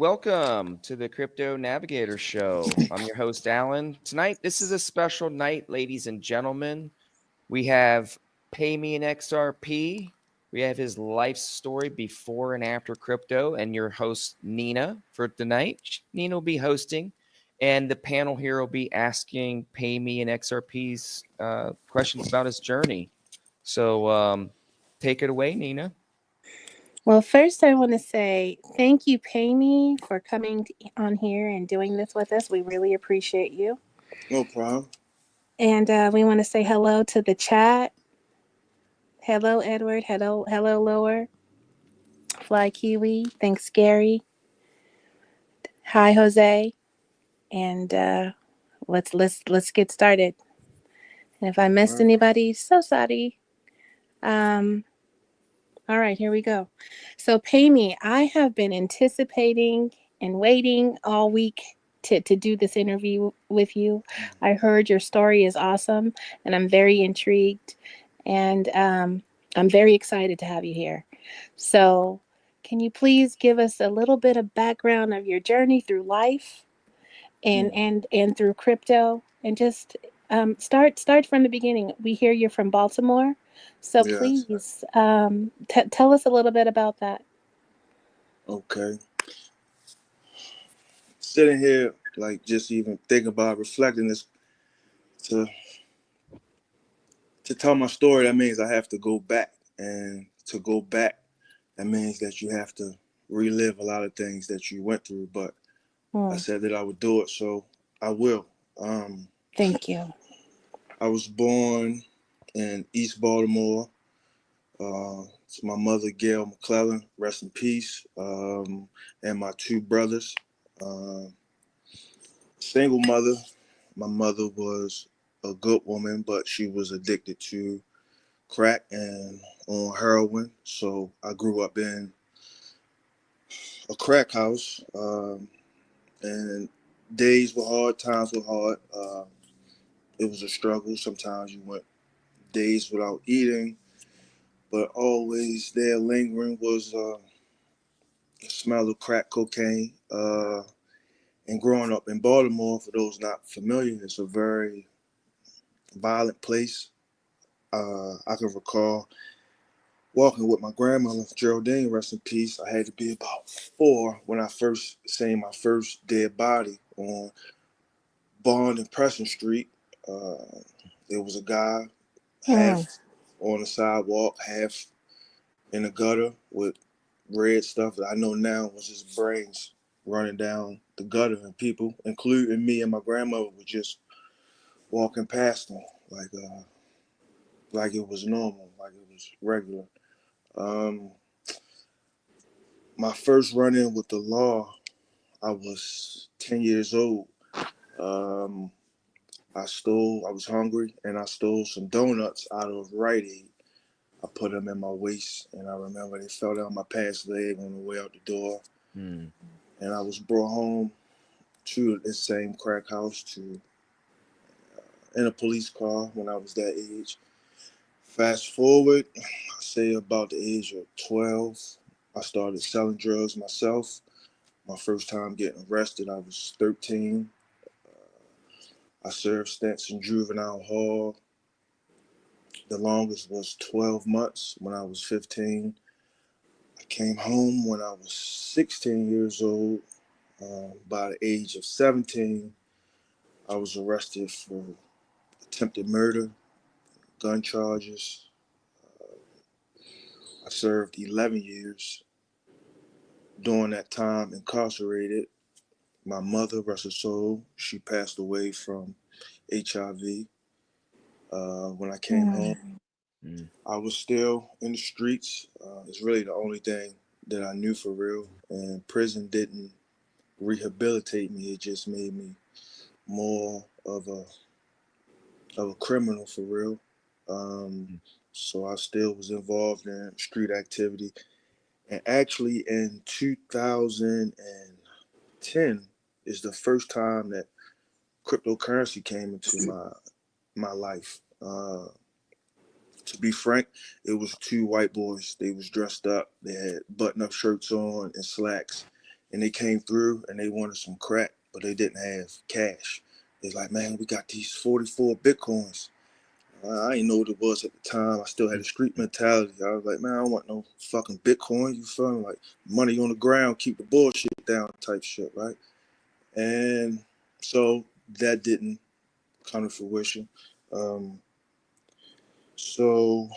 Welcome to the Crypto Navigator Show. I'm your host, Alan. Tonight, this is a special night, ladies and gentlemen. We have Payme and XRP. We have his life story before and after crypto, and your host, Nina, for tonight. Nina will be hosting, and the panel here will be asking Payme and XRP's questions about his journey. So take it away, Nina. Well, first, I want to say thank you, Payme, for coming on here and doing this with us. We really appreciate you. No problem. And we want to say hello to the chat. Hello, Edward. Hello, Lower. Fly Kiwi. Thanks, Gary. Hi, Jose. And let's get started. And if I missed anybody, so sorry. All right, here we go. So, Payme, I have been anticipating and waiting all week to do this interview with you. I heard your story is awesome, and I'm very intrigued, and I'm very excited to have you here. So, can you please give us a little bit of background of your journey through life and through crypto, and just start from the beginning. We hear you're from Baltimore. So Yes. please tell us a little bit about that. Okay. Sitting here, like just even thinking about reflecting this to tell my story, that means I have to go back. And to go back, that means that you have to relive a lot of things that you went through. But I said that I would do it, so I will. Thank you. I was born in East Baltimore. It's my mother, Gail McClellan, rest in peace, and my two brothers. Single mother. My mother was a good woman, but she was addicted to crack and on heroin. So I grew up in a crack house, and days were hard, times were hard. It was a struggle. Sometimes you went days without eating, but always there lingering was the smell of crack cocaine. And growing up in Baltimore, for those not familiar, it's a very violent place. I can recall walking with my grandmother, Geraldine, rest in peace. I had to be about 4 when I first seen my first dead body on Bond and Preston Street. There was a guy half on the sidewalk, half in the gutter with red stuff that I know now was his brains running down the gutter, and people, including me and my grandmother, were just walking past him like it was normal, like it was regular. My first run-in with the law, I was 10 years old. I was hungry, and I stole some donuts out of Rite Aid. I put them in my waist, and I remember they fell down my pants leg on the way out the door. And I was brought home to this same crack house in a police car when I was that age. Fast forward, I say about the age of 12, I started selling drugs myself. My first time getting arrested, I was 13. I served stints in juvenile hall. The longest was 12 months when I was 15. I came home when I was 16 years old. By the age of 17, I was arrested for attempted murder, gun charges. I served 11 years. During that time, incarcerated. My mother, rest her soul, she passed away from HIV. When I came home, I was still in the streets. It's really the only thing that I knew for real. And prison didn't rehabilitate me. It just made me more of a criminal for real. So I still was involved in street activity. And actually in 2010 is the first time that cryptocurrency came into my life. To be frank, it was two white boys. They was dressed up. They had button-up shirts on and slacks. and they came through and they wanted some crack, but they didn't have cash. They're like, man, we got these 44 Bitcoins. I didn't know what it was at the time. I still had a street mentality. I was like, man, I don't want no fucking Bitcoin. You feel me? Like, money on the ground, keep the bullshit down type shit, right? And so that didn't come to fruition. So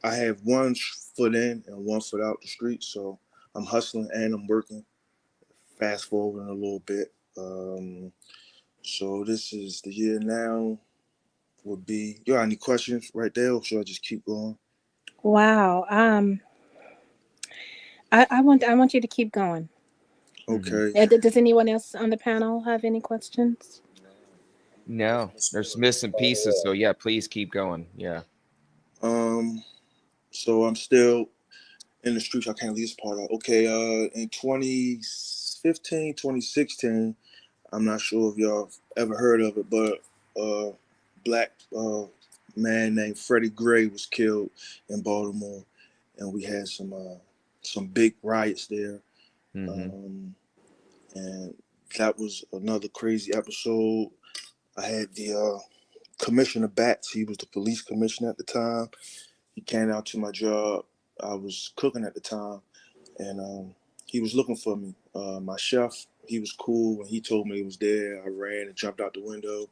I have one foot in and one foot out the street. So I'm hustling and I'm working. Fast forwarding a little bit. So this is the year now. Would be, you got any questions right there, or should I just keep going? Wow. I want you to keep going. Okay. Does anyone else on the panel have any questions? No, there's missing pieces. So yeah, please keep going. Yeah. So I'm still in the streets. I can't leave this part out. Okay. In 2015, 2016, I'm not sure if y'all ever heard of it, but black man named Freddie Gray was killed in Baltimore, and we had some big riots there. And that was another crazy episode. I had the Commissioner Batts. He was the police commissioner at the time. He came out to my job. I was cooking at the time, and he was looking for me. My chef, he was cool. When he told me he was there, I ran and jumped out the window.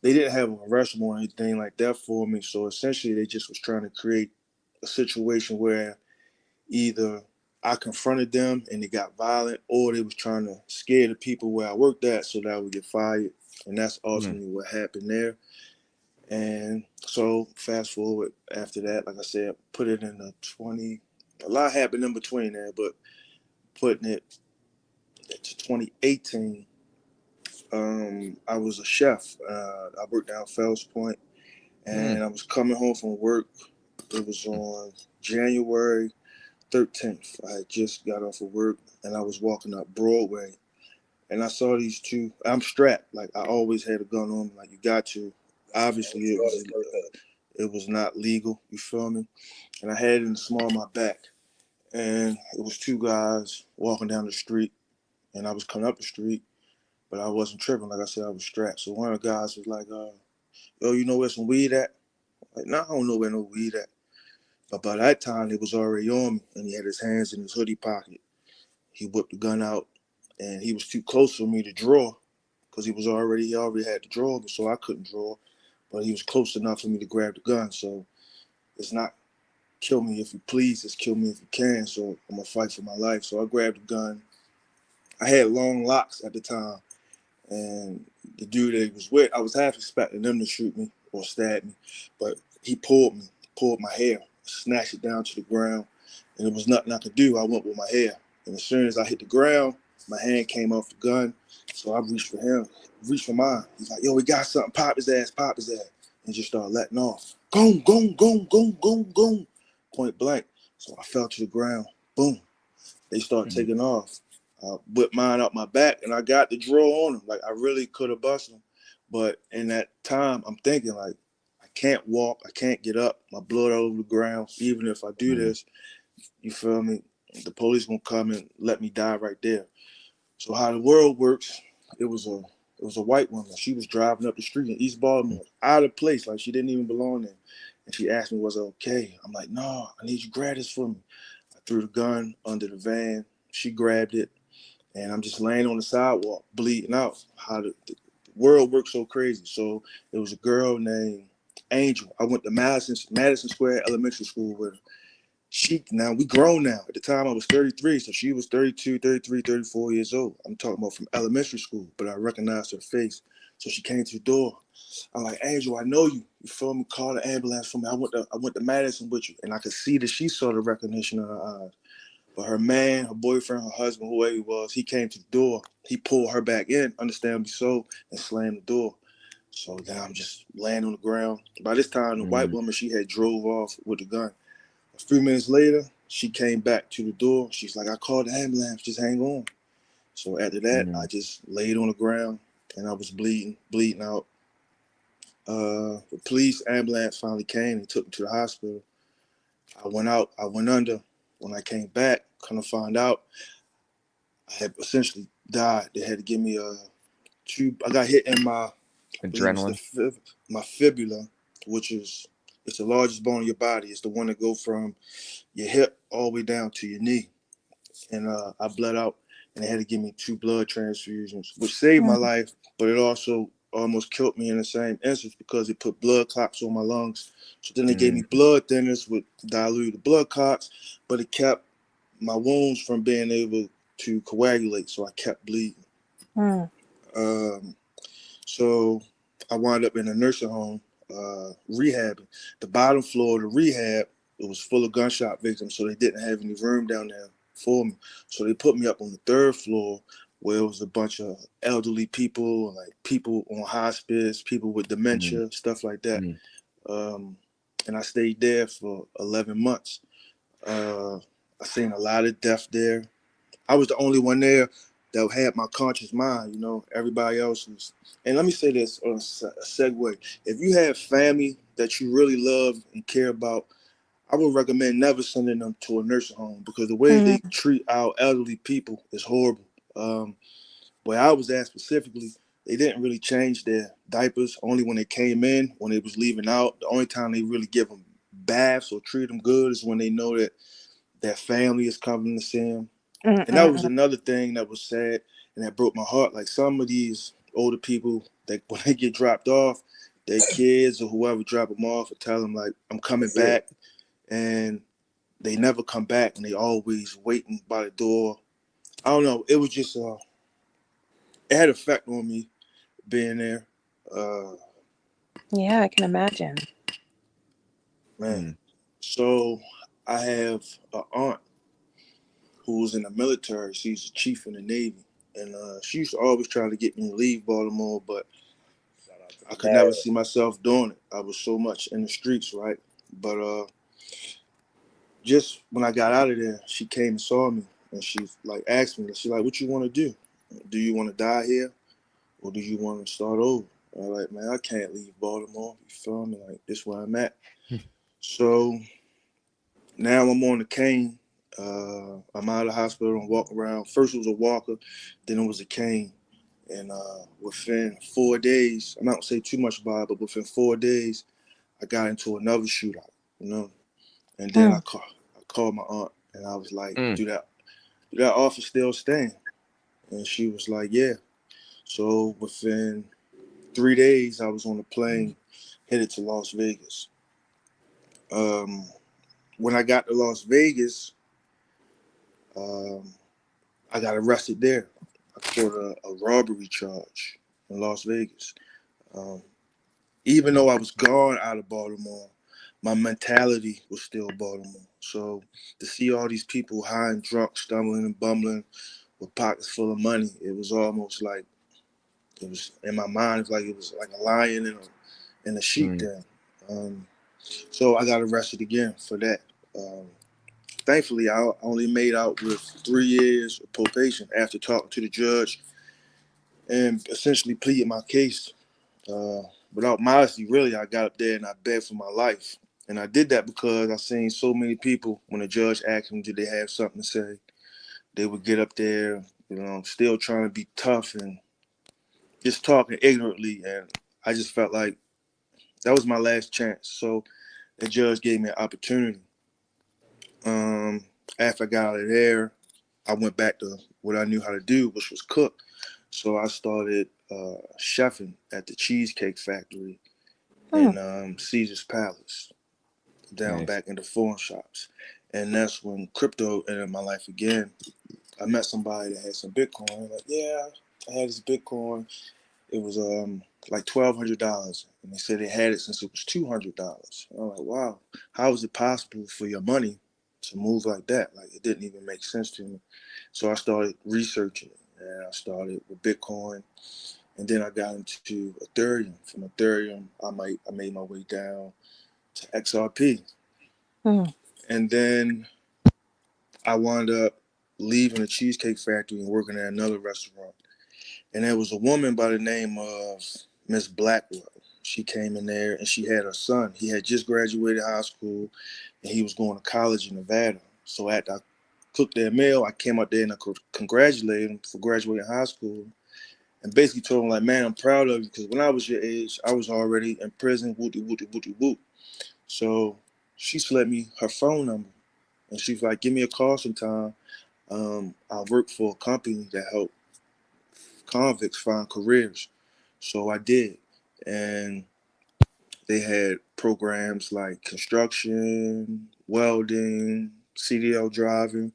They didn't have an arrest warrant or anything like that for me, so essentially they just was trying to create a situation where either I confronted them and they got violent, or they was trying to scare the people where I worked at so that I would get fired. And that's ultimately what happened there. And so fast forward after that, like I said, put it in the 20, a lot happened in between there, but putting it to 2018, I was a chef. I worked down Fells Point, and I was coming home from work. It was on January 13th. I had just got off of work, and I was walking up Broadway, and I saw these two. I'm strapped, like I always had a gun on me, like you got to. Obviously, it was not legal. You feel me? And I had it in the small of my back, and it was two guys walking down the street, and I was coming up the street, but I wasn't tripping. Like I said, I was strapped. So one of the guys was like, "Yo, you know where some weed at?" I'm like, "No, I don't know where no weed at." But by that time, it was already on me, and he had his hands in his hoodie pocket. He whipped the gun out, and he was too close for me to draw, because he already had to draw, so I couldn't draw. But he was close enough for me to grab the gun. So it's not kill me if you please, it's kill me if you can. So I'm gonna fight for my life. So I grabbed the gun. I had long locks at the time, and the dude that he was with, I was half expecting them to shoot me or stab me, but he pulled my hair, snatched it down to the ground, and there was nothing I could do. I went with my hair, and as soon as I hit the ground, my hand came off the gun, so I reached for him, reached for mine. He's like, "Yo, we got something, pop his ass," and just started letting off. Goom, goom, goom, goom, goom, goom, point blank. So I fell to the ground, boom. They start taking off. I whipped mine out my back, and I got the draw on him. Like, I really could have busted him. But in that time, I'm thinking, like, I can't walk. I can't get up. My blood all over the ground. Even if I do this, you feel me? The police won't come and let me die right there. So how the world works, it was a white woman. She was driving up the street in East Baltimore, out of place, like she didn't even belong there. And she asked me, was it okay? I'm like, no, I need you to grab this for me. I threw the gun under the van. She grabbed it, and I'm just laying on the sidewalk, bleeding out. How the world works so crazy. So it was a girl named Angel. I went to Madison Square Elementary School with her. Now we grown now. At the time I was 33, so she was 32, 33, 34 years old. I'm talking about from elementary school, but I recognized her face. So she came to the door. I'm like, Angel, I know you. You feel me? Call the ambulance for me. I went to Madison with you. And I could see that she saw the recognition in her eyes. But her man, her boyfriend, her husband, whoever he was, he came to the door. He pulled her back in, understandably so, and slammed the door. So now I'm just laying on the ground. By this time, the white woman, she had drove off with the gun. A few minutes later, she came back to the door. She's like, I called the ambulance, just hang on. So after that, I just laid on the ground, and I was bleeding out. The police ambulance finally came and took me to the hospital. I went under. When I came back, kind of find out, I had essentially died. They had to give me a tube. I got hit in my, I believe it's Adrenaline. my fibula, which is, it's the largest bone in your body. It's the one that go from your hip all the way down to your knee. And I bled out, and they had to give me 2 blood transfusions, which saved my life, but it also almost killed me in the same instance because it put blood clots on my lungs. So then they gave me blood thinners with diluted blood clots, but it kept my wounds from being able to coagulate, so I kept bleeding. So I wound up in a nursing home, rehabbing. The bottom floor of the rehab, it was full of gunshot victims, so they didn't have any room down there for me. So they put me up on the 3rd floor, where it was a bunch of elderly people, like people on hospice, people with dementia, stuff like that. And I stayed there for 11 months. I seen a lot of death there. I was the only one there that had my conscious mind, you know. Everybody else was. And let me say this on a segue. If you have family that you really love and care about, I would recommend never sending them to a nursing home, because the way they treat our elderly people is horrible. Where I was at specifically, they didn't really change their diapers only when they came in. When they was leaving out, the only time they really give them baths or treat them good is when they know that their family is coming to see them. And that was another thing that was sad and that broke my heart. Like, some of these older people, that when they get dropped off, their kids or whoever drop them off and tell them, like, I'm coming back, and they never come back, and they always waiting by the door. I don't know. It was just, it had an effect on me being there. Yeah, I can imagine. Man. So I have an aunt who was in the military. She's a chief in the Navy. And she used to always try to get me to leave Baltimore, but I could never see myself doing it. I was so much in the streets, right? But just when I got out of there, she came and saw me, and she like asked me, she's like, what you want to do? Do you want to die here, or do you want to start over? And I'm like, man, I can't leave Baltimore. You feel me? Like, this is where I'm at. So now I'm on the cane. I'm out of the hospital and walk around. First it was a walker, then it was a cane. And within 4 days, I'm not gonna say too much about it, but within 4 days, I got into another shootout, you know. And then I called my aunt, and I was like, do that offer still stand? And she was like, yeah. So within 3 days, I was on a plane headed to Las Vegas. When I got to Las Vegas, I got arrested there. I caught a robbery charge in Las Vegas. Even though I was gone out of Baltimore, my mentality was still Baltimore. So to see all these people high and drunk, stumbling and bumbling with pockets full of money, it was almost like, it was in my mind, it was like a lion in a sheep den. So I got arrested again for that. Thankfully, I only made out with 3 years of probation after talking to the judge and essentially pleaded my case. Without modesty, really, I got up there and I begged for my life. And I did that because I seen so many people, when the judge asked them, did they have something to say, they would get up there, you know, still trying to be tough and just talking ignorantly. And I just felt like that was my last chance. So the judge gave me an opportunity. After I got out of there, I went back to what I knew how to do, which was cook. So I started chefing at the Cheesecake Factory in Caesar's Palace, down back in the foreign shops. And that's when crypto entered my life again. I met somebody that had some Bitcoin. Like, yeah, I had this Bitcoin. It was like $1,200. And they said they had it since it was $200. I'm like, wow, how is it possible for your money to move like that? Like, it didn't even make sense to me. So I started researching it, and I started with Bitcoin, and then I got into Ethereum. From Ethereum, I made my way down to XRP, and then I wound up leaving the Cheesecake Factory and working at another restaurant. And there was a woman by the name of Miss Blackwell. She came in there and she had her son. He had just graduated high school and he was going to college in Nevada. So after I cooked their meal. I came out there and I congratulated them for graduating high school, and basically told them like, man, I'm proud of you, because when I was your age, I was already in prison. Wooty wooty wooty woot. So she slid me her phone number, and she's like, give me a call sometime. I work for a company that help convicts find careers. So I did, and they had programs like construction, welding, CDL driving.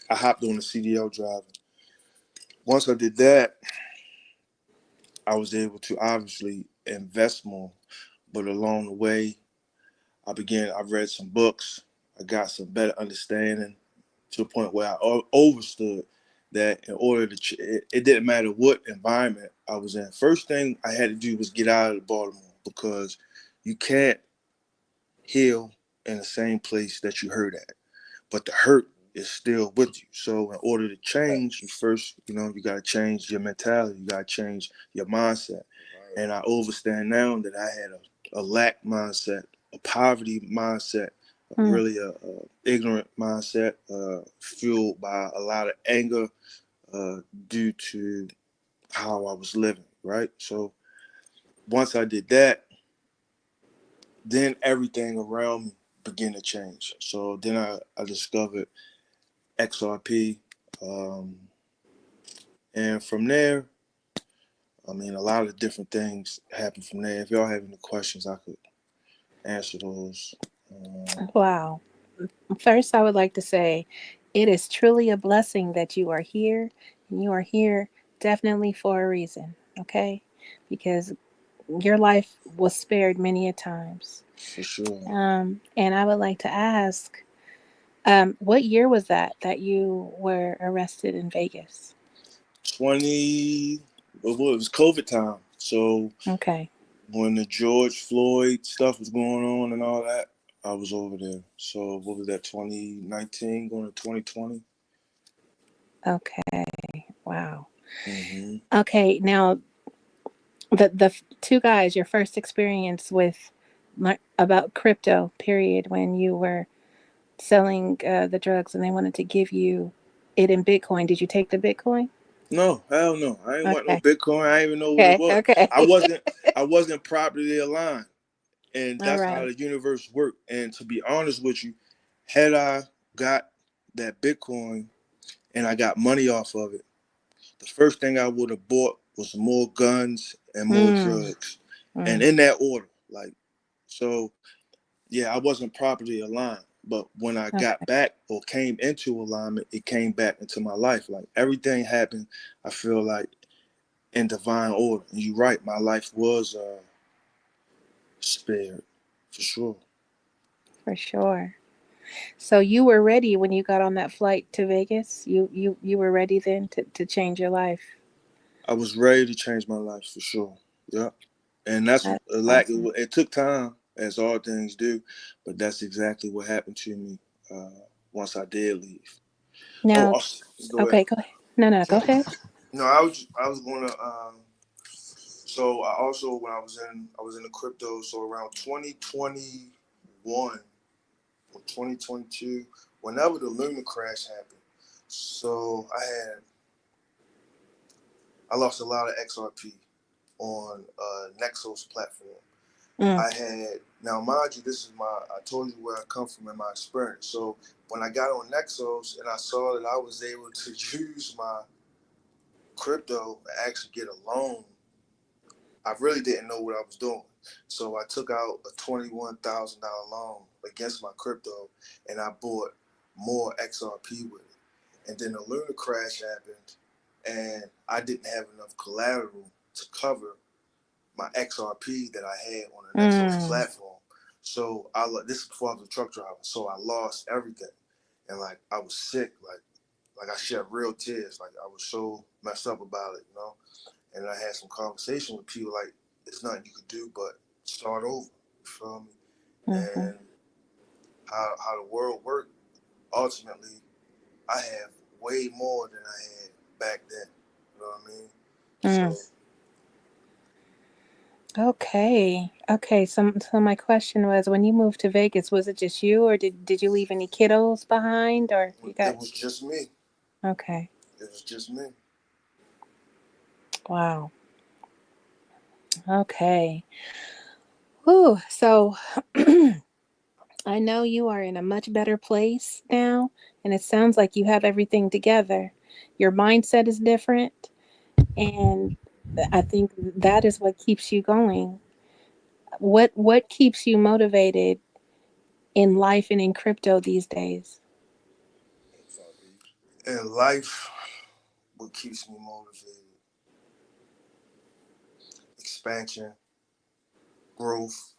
I hopped on the CDL driving. Once I did that, I was able to obviously invest more. But along the way, I read some books. I got some better understanding to the point where I overstood that in order to, it didn't matter what environment I was in. First thing I had to do was get out of Baltimore, because you can't heal in the same place that you hurt at, but the hurt is still with you. So in order to change, you got to change your mentality. You got to change your mindset. And I understand now that I had a lack mindset, a poverty mindset, really a ignorant mindset, fueled by a lot of anger due to how I was living, right? So once I did that, then everything around me began to change. So then I discovered XRP. And from there, I mean, a lot of different things happened from there. If y'all have any questions, I could answer those. Wow. First, I would like to say it is truly a blessing that you are here, and you are here definitely for a reason, okay? Because your life was spared many a times. For sure. And I would like to ask, what year was that you were arrested in Vegas? It was COVID time. So Okay. when the George Floyd stuff was going on and all that, I was over there. So what was that, 2019 going to 2020? Okay. Wow. Mm-hmm. Okay. Now, the two guys, your first experience with about crypto, period, when you were selling the drugs and they wanted to give you it in Bitcoin. Did you take the Bitcoin? No, hell no. I ain't want no Okay. Bitcoin. I didn't even know what it Okay. was. Okay. I wasn't properly aligned. And All that's how right. the universe worked. And to be honest with you, had I got that Bitcoin and I got money off of it, the first thing I would have bought was more guns and more drugs. And in that order. So yeah, I wasn't properly aligned. But when I got Okay. back or came into alignment, it came back into my life. Like everything happened, I feel like, in divine order. And you're right, my life was spared, for sure. For sure. So you were ready when you got on that flight to Vegas? You were ready then to change your life? I was ready to change my life, for sure. Yeah. And that's That's awesome. it took time, as all things do, but that's exactly what happened to me once I did leave. Oh, Now, go ahead. okay, go ahead. No, go ahead. No, I was going to. So I also, when I was in the crypto. So around 2021 or 2022, whenever the lunar crash happened, so I lost a lot of XRP on Nexos platform. Mm, Now mind you, I told you where I come from in my experience. So when I got on Nexos and I saw that I was able to use my crypto and actually get a loan, I really didn't know what I was doing. So I took out a $21,000 loan against my crypto and I bought more XRP with it. And then the lunar crash happened and I didn't have enough collateral to cover my XRP that I had on the Nexos mm, platform. So this is before I was a truck driver. So I lost everything. And like I was sick, like I shed real tears. Like I was so messed up about it, you know? And I had some conversation with people like, there's nothing you could do but start over. You feel me? mm-hmm, And how the world worked, ultimately, I have way more than I had back then. You know what I mean? mm. So Okay. Okay. So my question was, when you moved to Vegas, was it just you, or did you leave any kiddos behind, or you It got? was just me. Okay. It was just me. Wow. Okay. Whew. So I know you are in a much better place now, and it sounds like you have everything together. Your mindset is different, and I think that is what keeps you going. What keeps you motivated in life and in crypto these days? In life, what keeps me motivated? Expansion, growth,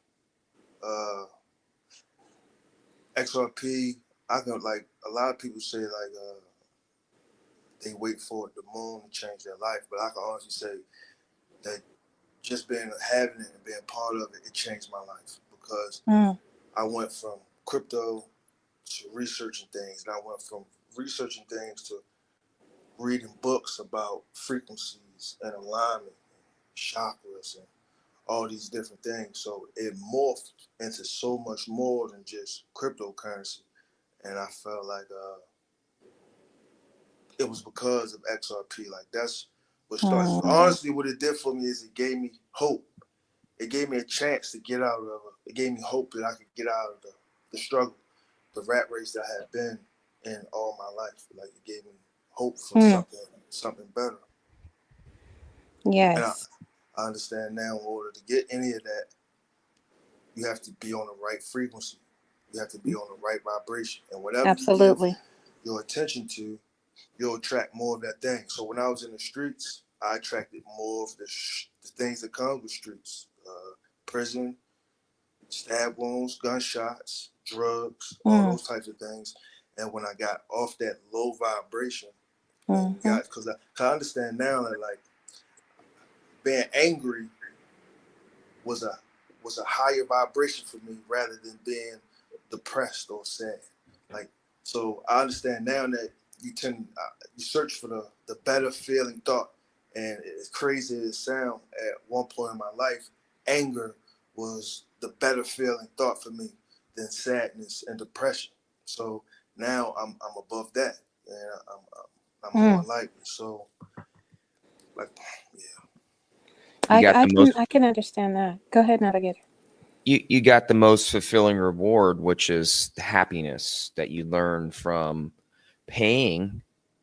uh, XRP. I can like a lot of people say like they wait for the moon to change their life, but I can honestly say that just having it and being part of it, it changed my life because Mm, I went from crypto to researching things, and I went from researching things to reading books about frequencies and alignment, chakras, and all these different things. So it morphed into so much more than just cryptocurrency, and I felt like it was because of XRP. Like that's what started. mm, Honestly, what it did for me is it gave me hope. It gave me a chance to get out of it. It gave me hope that I could get out of the struggle, the rat race that I had been in all my life. Like it gave me hope for mm. something better. And Yes, I understand now in order to get any of that, you have to be on the right frequency. You have to be on the right vibration. And whatever you give absolutely. your attention to, you'll attract more of that thing. So when I was in the streets, I attracted more of the things that come with streets. Prison, stab wounds, gunshots, drugs, all Mm, those types of things. And when I got off that low vibration and mm-hmm, got, because I understand now that like being angry was a higher vibration for me rather than being depressed or sad. Like so, I understand now that you search for the better feeling thought, and as crazy as it sounds, at one point in my life, anger was the better feeling thought for me than sadness and depression. So now I'm above that, and I'm more mm. enlightened. So like yeah. You got the most I can understand that. Go ahead, Navigator. you got the most fulfilling reward, which is the happiness that you learn from paying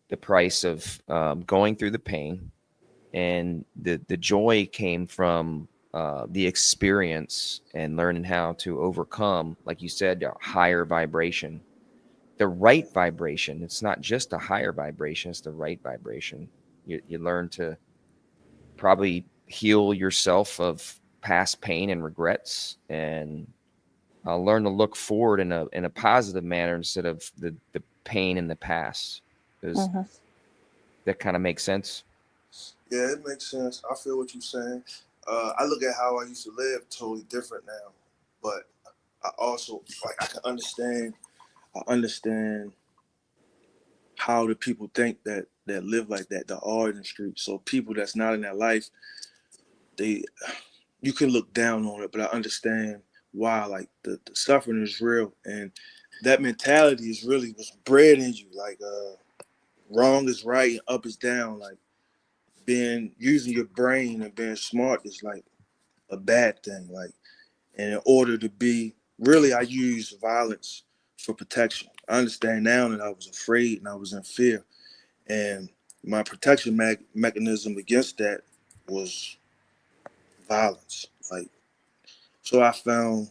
the price of going through the pain, and the joy came from the experience and learning how to overcome, like you said, a higher vibration, the right vibration. It's not just a higher vibration; it's the right vibration. You learn to probably heal yourself of past pain and regrets, and learn to look forward in a positive manner instead of the pain in the past. Does Mm-hmm, Yeah. that kind of make sense? Yeah, it makes sense. I feel what you're saying. I look at how I used to live totally different now, but I also like I can understand. I understand how the people think that live like that are in the street. So people that's not in that life, they you can look down on it, but I understand why. Like the suffering is real, and that mentality is really was bred in you. Like wrong is right and up is down. Like being using your brain and being smart is like a bad thing. Like, and in order to be really, I use violence for protection. I understand now that I was afraid and I was in fear, and my protection mechanism against that was violence. Like, so I found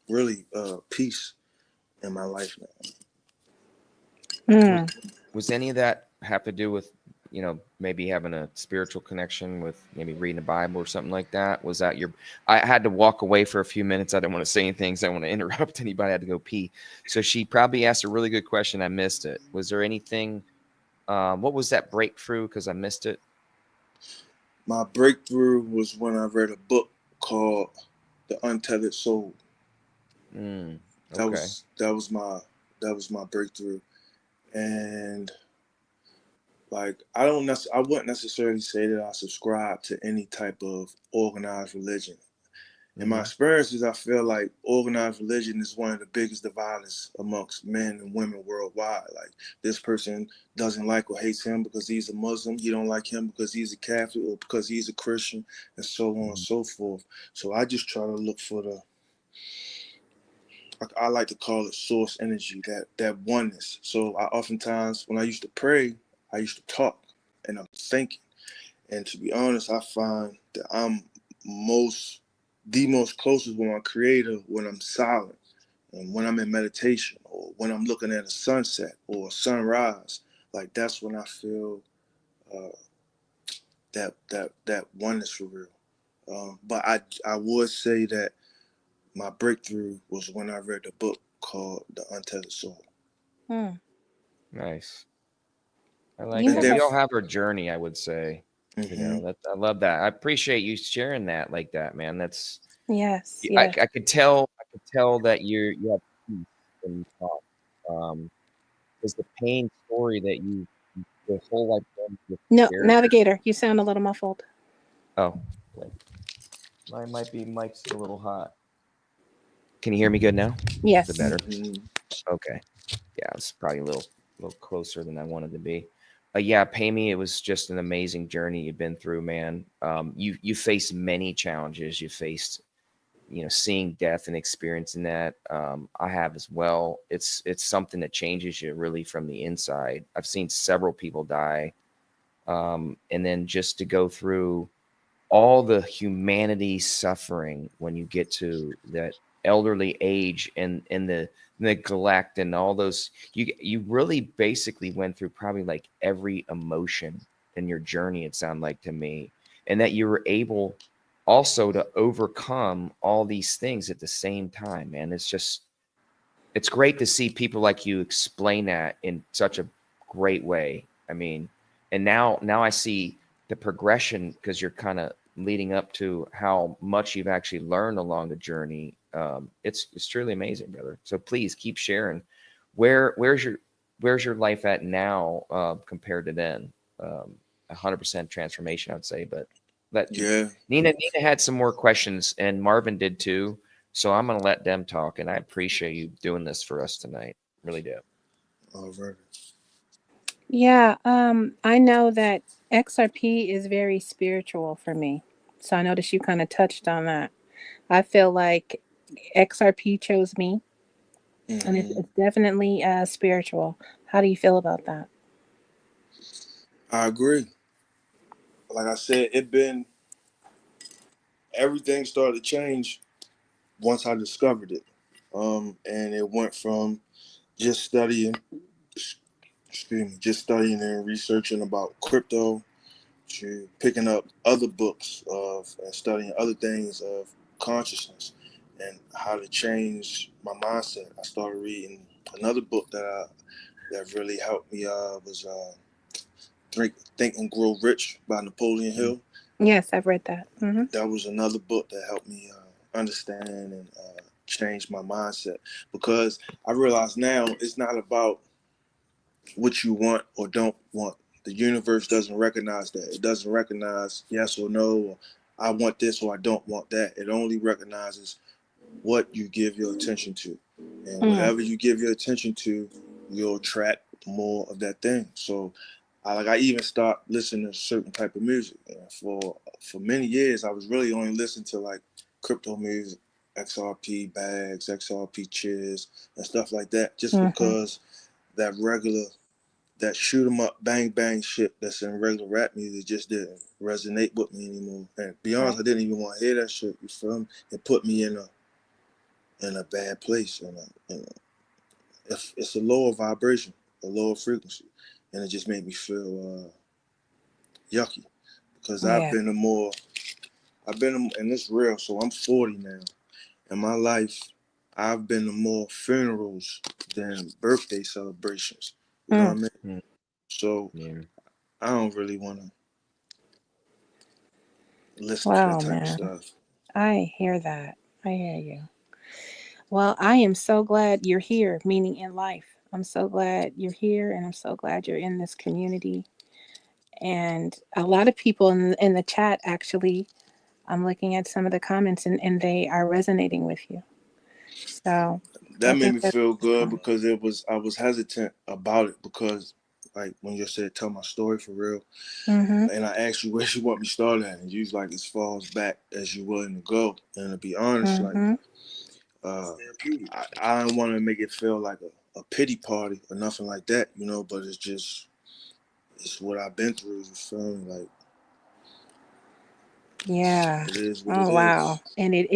really peace in my life now. Was, mm. was any of that have to do with, maybe having a spiritual connection with maybe reading the Bible or something like that? Was that your? I had to walk away for a few minutes. I didn't want to say anything, so I don't want to interrupt anybody. I had to go pee. So she probably asked a really good question. I missed it. Was there anything? What was that breakthrough? Because I missed it. My breakthrough was when I read a book called The Untethered Soul. Mm, That okay. was that was my breakthrough, and Like I wouldn't necessarily say that I subscribe to any type of organized religion. In my experiences, I feel like organized religion is one of the biggest dividers amongst men and women worldwide. Like this person doesn't like or hates him because he's a Muslim. He don't like him because he's a Catholic or because he's a Christian, and so on and so forth. So I just try to look for I like to call it source energy, that oneness. So I oftentimes, when I used to pray, I used to talk and I'm thinking. And to be honest, I find that I'm the most closest with my creator when I'm silent and when I'm in meditation or when I'm looking at a sunset or a sunrise. Like that's when I feel that oneness for real. But I would say that my breakthrough was when I read the book called The Untethered Soul. Nice. I You like And that. know then, We all have our journey, I would say. You know, mhm. that I love that. I appreciate you sharing that like that, man. That's yes, I, yes. I could tell that you have peace when you talk. Is the pain story that you the whole life journey with No, shared. navigator, you sound a little muffled. Oh, wait. Mic's a little hot. Can you hear me good now? Is it Yes. better? Mhm. Okay. Yeah, it's probably a little closer than I wanted to be. Yeah, Payme, it was just an amazing journey you've been through, man. You faced many challenges. You faced, seeing death and experiencing that. I have as well. It's something that changes you really from the inside. I've seen several people die, and then just to go through all the humanity suffering when you get to that elderly age and the neglect and all those you really basically went through probably like every emotion in your journey, it sounded like to me, and that you were able also to overcome all these things at the same time, man. It's great to see people like you explain that in such a great way. I mean, and now I see the progression because you're kind of leading up to how much you've actually learned along the journey. It's truly amazing, brother. So please keep sharing. Where's your life at now compared to then? 100% transformation, I would say. But let Yeah, Nina had some more questions, and Marvin did too. So I'm going to let them talk, and I appreciate you doing this for us tonight. Really do. all right. Yeah, I know that XRP is very spiritual for me. So I noticed you kind of touched on that. I feel like XRP chose me, and it's, Hmm. it's definitely spiritual. How do you feel about that? I agree. Like I said, everything started to change once I discovered it. And it went from just studying, just studying and researching about crypto to picking up other books of and studying other things of consciousness and how to change my mindset. I started reading another book that really helped me was Think and Grow Rich by Napoleon Hill. Yes, I've read that. That was another book that helped me understand and change my mindset, because I realize now it's not about what you want or don't want. The universe doesn't recognize that. It doesn't recognize yes or no, or I want this or I don't want that. It only recognizes what you give your attention to. And Mm, whatever you give your attention to, you'll attract more of that thing. So I even start listening to certain type of music. And for many years I was really only listening to like crypto music, XRP bags, XRP cheers, and stuff like that, just mm-hmm. because that regular that shoot 'em up bang bang shit that's in regular rap music just didn't resonate with me anymore. And to be honest, Right. I didn't even want to hear that shit. You feel me? It put me in a bad place. It's a lower vibration, a lower frequency, and it just made me feel yucky, because Yeah. and it's real. So I'm 40 now. In my life, I've been to more funerals than birthday celebrations. You know what Mm. I mean? Mm, So yeah. I don't really want to listen to that Wow, type of man. stuff. I hear that. I hear you. Well, I am so glad you're here, meaning in life. I'm so glad you're here, and I'm so glad you're in this community. And a lot of people in the chat, actually, I'm looking at some of the comments, and they are resonating with you. So I That made think me that's feel good awesome. because I was hesitant about it because like when you said tell my story for real, Mm-hmm. and I asked you where you want me started at, and you was like as far as back as you willing to go. And to be honest, like Mm-hmm. I don't want to make it feel like a pity party or nothing like that, you know. But it's what I've been through. You feel me? Like Yeah. it is what Oh, it wow. is. And it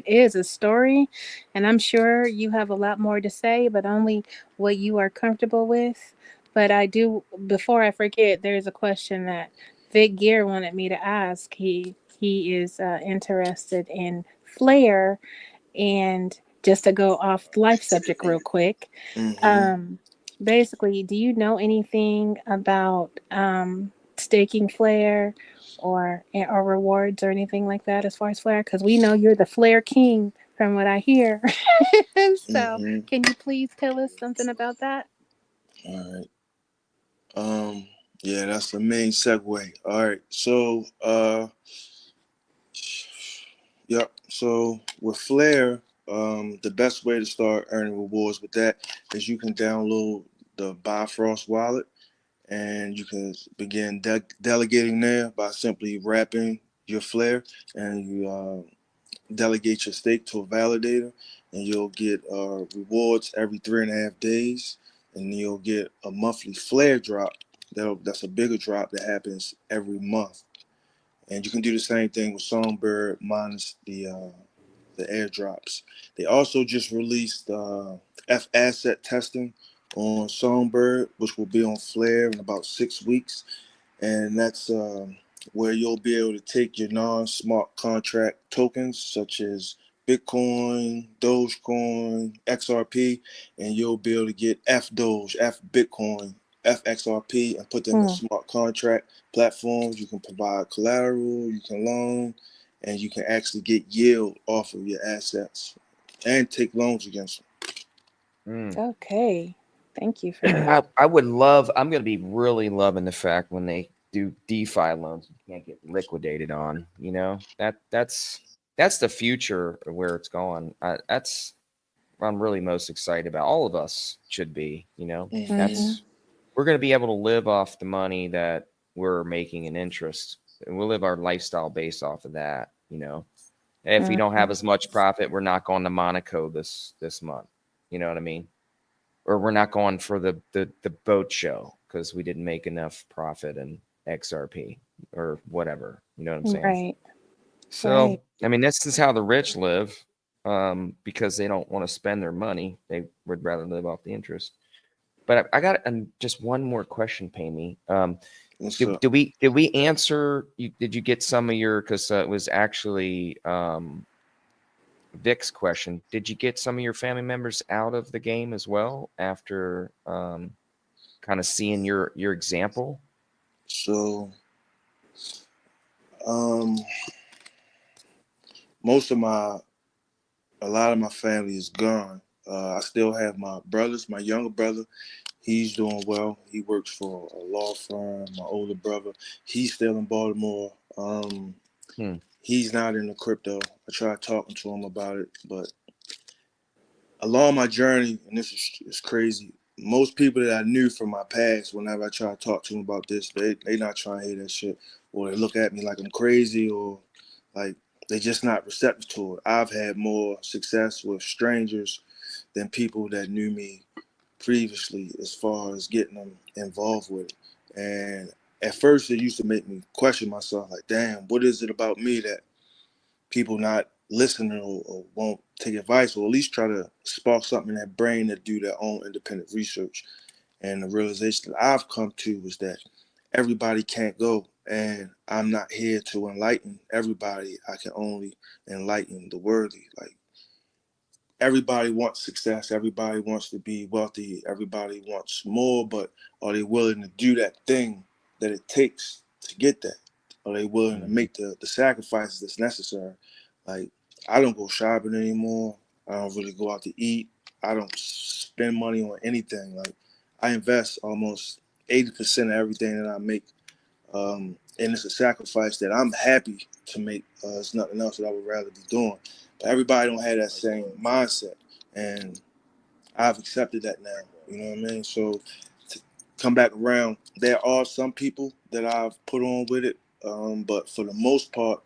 is a story. And I'm sure you have a lot more to say, but only what you are comfortable with. But I do, before I forget, there's a question that Vic Gear wanted me to ask. He is interested in Flair. And just to go off life subject real quick, Mm-hmm. um, basically, do you know anything about staking Flare or rewards or anything like that as far as Flare? Because we know you're the Flare King from what I hear. So, Mm-hmm. can you please tell us something about that? All right. Yeah, that's the main segue. All right. So yep. So with Flare, the best way to start earning rewards with that is you can download the Bifrost wallet and you can begin delegating there by simply wrapping your Flare and you delegate your stake to a validator and you'll get rewards every 3.5 days and you'll get a monthly Flare drop. That's a bigger drop that happens every month. And you can do the same thing with Songbird minus the airdrops. They also just released F asset testing on Songbird, which will be on Flare in about 6 weeks, and that's where you'll be able to take your non-smart contract tokens such as Bitcoin, Dogecoin, XRP, and you'll be able to get F Doge, F Bitcoin, F XRP, and put them in Hmm. smart contract platforms. You can provide collateral, you can loan, and you can actually get yield off of your assets and take loans against Mm. Okay. Thank you for that. I would love. I'm going to be really loving the fact when they do DeFi loans, you can't get liquidated on. You know that's the future of where it's going. That's what I'm really most excited about. All of us should be. You know, them. Mm-hmm. that's we're going to be able to live off the money that we're making in interest, and we'll live our lifestyle based off of that. You know, if we don't Mm-hmm. have as much profit, we're not going to Monaco this month. You know what I mean? Or we're not going for the boat show because we didn't make enough profit in XRP or whatever. You know what I'm saying? Right. So, Right. I mean, this is how the rich live because they don't want to spend their money. They would rather live off the interest. But I got just one more question, Payme. What's Did, up? did we answer? Did you get some of your? Because it was actually Vic's question. Did you get some of your family members out of the game as well after kind of seeing your example? So, um, most of a lot of my family is gone. I still have my brothers. My younger brother, he's doing well. He works for a law firm. My older brother, he's still in Baltimore. Hmm. He's not into crypto. I tried talking to him about it, but along my journey, and this is crazy. Most people that I knew from my past, whenever I try to talk to them about this, they not trying to hear that shit, or they look at me like I'm crazy, or like they just not receptive to it. I've had more success with strangers than people that knew me previously, as far as getting them involved with it. And at first, it used to make me question myself, like, damn, what is it about me that people not listening or won't take advice, or at least try to spark something in their brain to do their own independent research. And the realization that I've come to was that everybody can't go, and I'm not here to enlighten everybody. I can only enlighten the worthy. Like, everybody wants success, everybody wants to be wealthy, everybody wants more, but are they willing to do that thing that it takes to get that? Are they willing to make the sacrifices that's necessary? Like, I don't go shopping anymore. I don't really go out to eat. I don't spend money on anything. Like, I invest almost 80% of everything that I make And it's a sacrifice that I'm happy to make. It's nothing else that I would rather be doing. But everybody don't have that same mindset, and I've accepted that now. You know what I mean? So to come back around, there are some people that I've put on with it, but for the most part,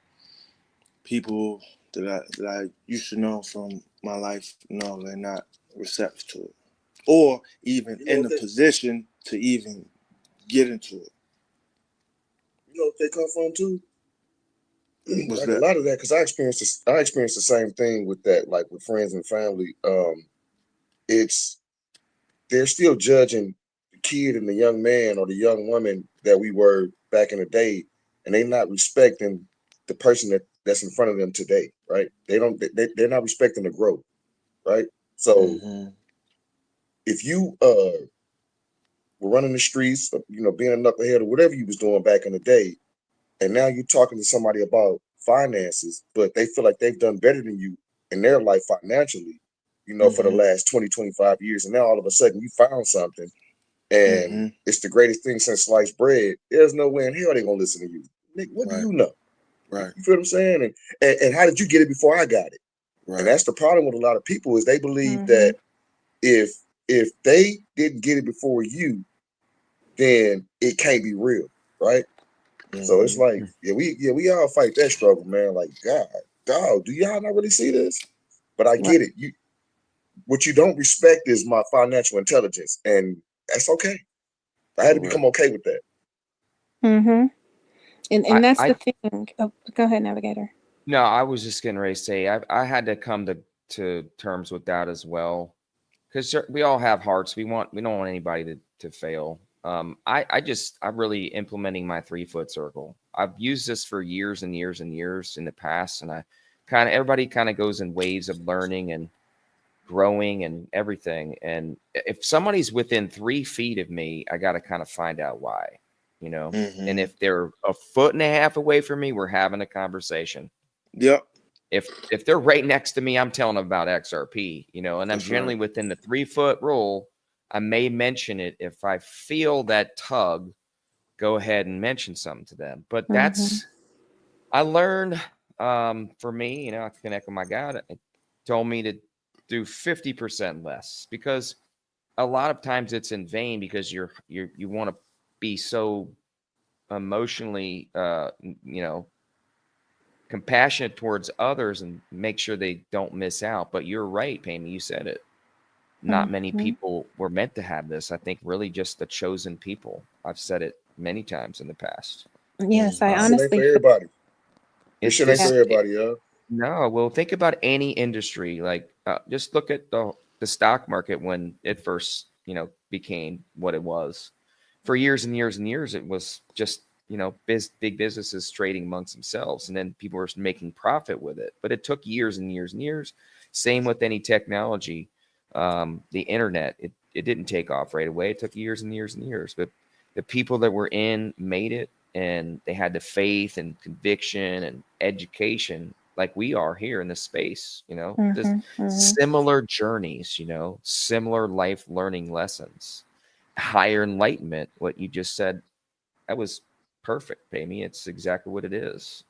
people that I used to know from my life, no, they're not receptive to it, or even in the position to even get into it. You know what they come from too? What's Like that? a lot of that, because I experienced the same thing with that, like with friends and family. It's they're still judging the kid and the young man or the young woman that we were back in the day, and they're not respecting the person that's in front of them today, right? They're not respecting the growth, right? So if you were running the streets, you know, being a knucklehead or whatever you was doing back in the day, and now you're talking to somebody about finances, but they feel like they've done better than you in their life financially, you know, for the last 20, 25 years. And now all of a sudden you found something and it's the greatest thing since sliced bread. There's no way in hell they're going to listen to you. Nick, what do you know? Right. You feel what I'm saying? And how did you get it before I got it? Right. And that's the problem with a lot of people is they believe that if they didn't get it before you, then it can't be real, right? So it's like, we all fight that struggle, man. Like, God, dog, do y'all not really see this? But I get it. What you don't respect is my financial intelligence, and that's okay. I had to become okay with that. And that's the thing. Oh, go ahead, Navigator. No, I was just getting ready to say I had to come to terms with that as well, because we all have hearts. We don't want anybody to fail. I'm really implementing my 3-foot circle. I've used this for years and years and years in the past, and everybody kind of goes in waves of learning and growing and everything. And if somebody's within 3 feet of me, I got to kind of find out why, you know. And if they're a foot and a half away from me, we're having a conversation. Yep. If they're right next to me, I'm telling them about XRP, you know, and I'm generally within the 3-foot rule. I may mention it if I feel that tug. Go ahead and mention something to them. But I learned for me, you know, I connect with my guy. It told me to do 50% less, because a lot of times it's in vain, because you want to be so emotionally, you know, compassionate towards others and make sure they don't miss out. But you're right, Payme, you said it. Not many people were meant to have this. I think really just the chosen people. I've said it many times in the past. Yes, I honestly. It ain't for everybody. This shit ain't just for everybody, yo. No, well, think about any industry. Like, just look at the stock market when it first, you know, became what it was. For years and years and years, it was just, you know, big businesses trading amongst themselves, and then people were making profit with it. But it took years and years and years. Same with any technology. The internet, it didn't take off right away. It took years and years and years. But the people that were in made it, and they had the faith and conviction and education, like we are here in this space, you know, similar journeys, you know, similar life learning lessons, higher enlightenment. What you just said, that was perfect, Payme. It's exactly what it is.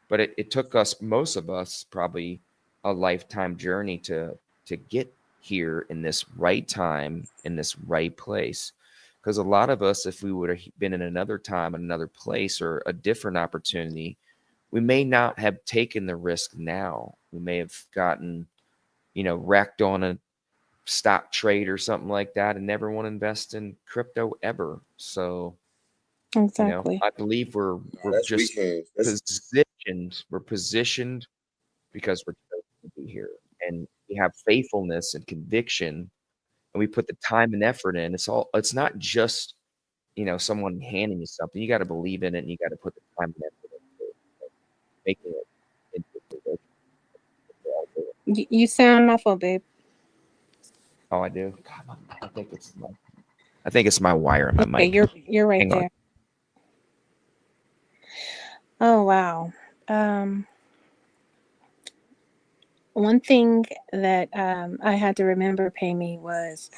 But it took us, most of us, probably a lifetime journey to get here in this right time, in this right place. Because a lot of us, if we would have been in another time, another place, or a different opportunity, we may not have taken the risk now. We may have gotten, you know, wrecked on a stock trade or something like that, and never want to invest in crypto ever. So, Exactly. you know, I believe we're just positioned. We're positioned because we're chosen to be here, and we have faithfulness and conviction, and we put the time and effort in. It's not just, you know, someone handing you something. You got to believe in it, and you got to put the time and effort into it, making it into a position. You sound awful, babe. Oh, I do. God, I think it's my wire in my mic. You're right Hang there. on. Oh wow. One thing that I had to remember, Payme, was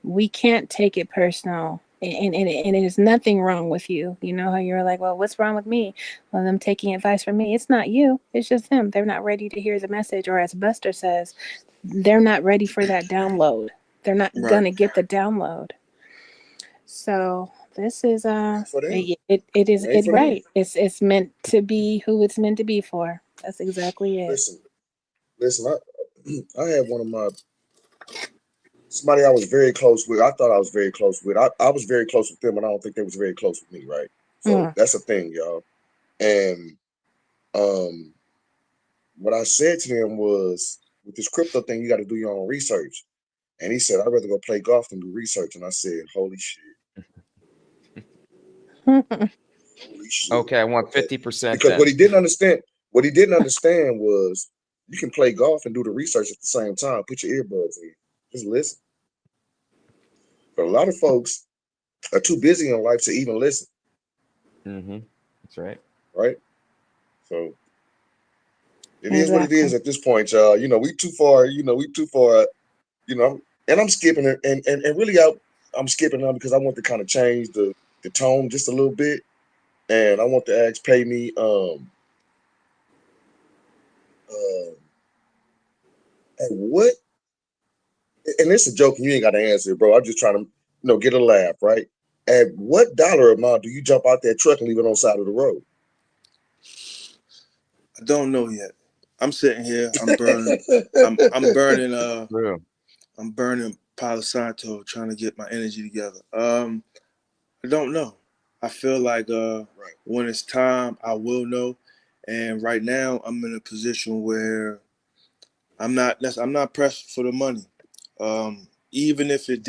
we can't take it personal and there's nothing wrong with you. You know how you're like, well, what's wrong with me? Well, them taking advice from me. It's not you. It's just them. They're not ready to hear the message, or as Buster says, they're not ready for that download. They're not Right. gonna get the download. So this is For them. it is Ain't it for them. right. It's meant to be who it's meant to be for. That's exactly it. Listen. I had one of my somebody I was very close with. I thought I was very close with. I was very close with them, and I don't think they was very close with me, right? So that's a thing, y'all. And what I said to them was, with this crypto thing, you got to do your own research. And he said, I'd rather go play golf than do research. And I said, holy shit. Holy shit. Okay, I want 50%. Because then. what he didn't understand was you can play golf and do the research at the same time. Put your earbuds in. Just listen. But a lot of folks are too busy in life to even listen. That's right. Right? So it is what it is at this point, y'all. You know, we too far, you know, and I'm skipping it and really I'm skipping them because I want to kind of change the tone just a little bit. And I want to ask Payme, and what, and it's a joke and you ain't got to answer it, bro. I'm just trying to, get a laugh, right? At what dollar amount do you jump out that truck and leave it on the side of the road? I don't know yet. I'm sitting here. I'm burning. I'm burning. I'm burning Palo Santo, trying to get my energy together. I don't know. I feel like when it's time, I will know. And right now, I'm in a position where I'm not pressed for the money. Even if it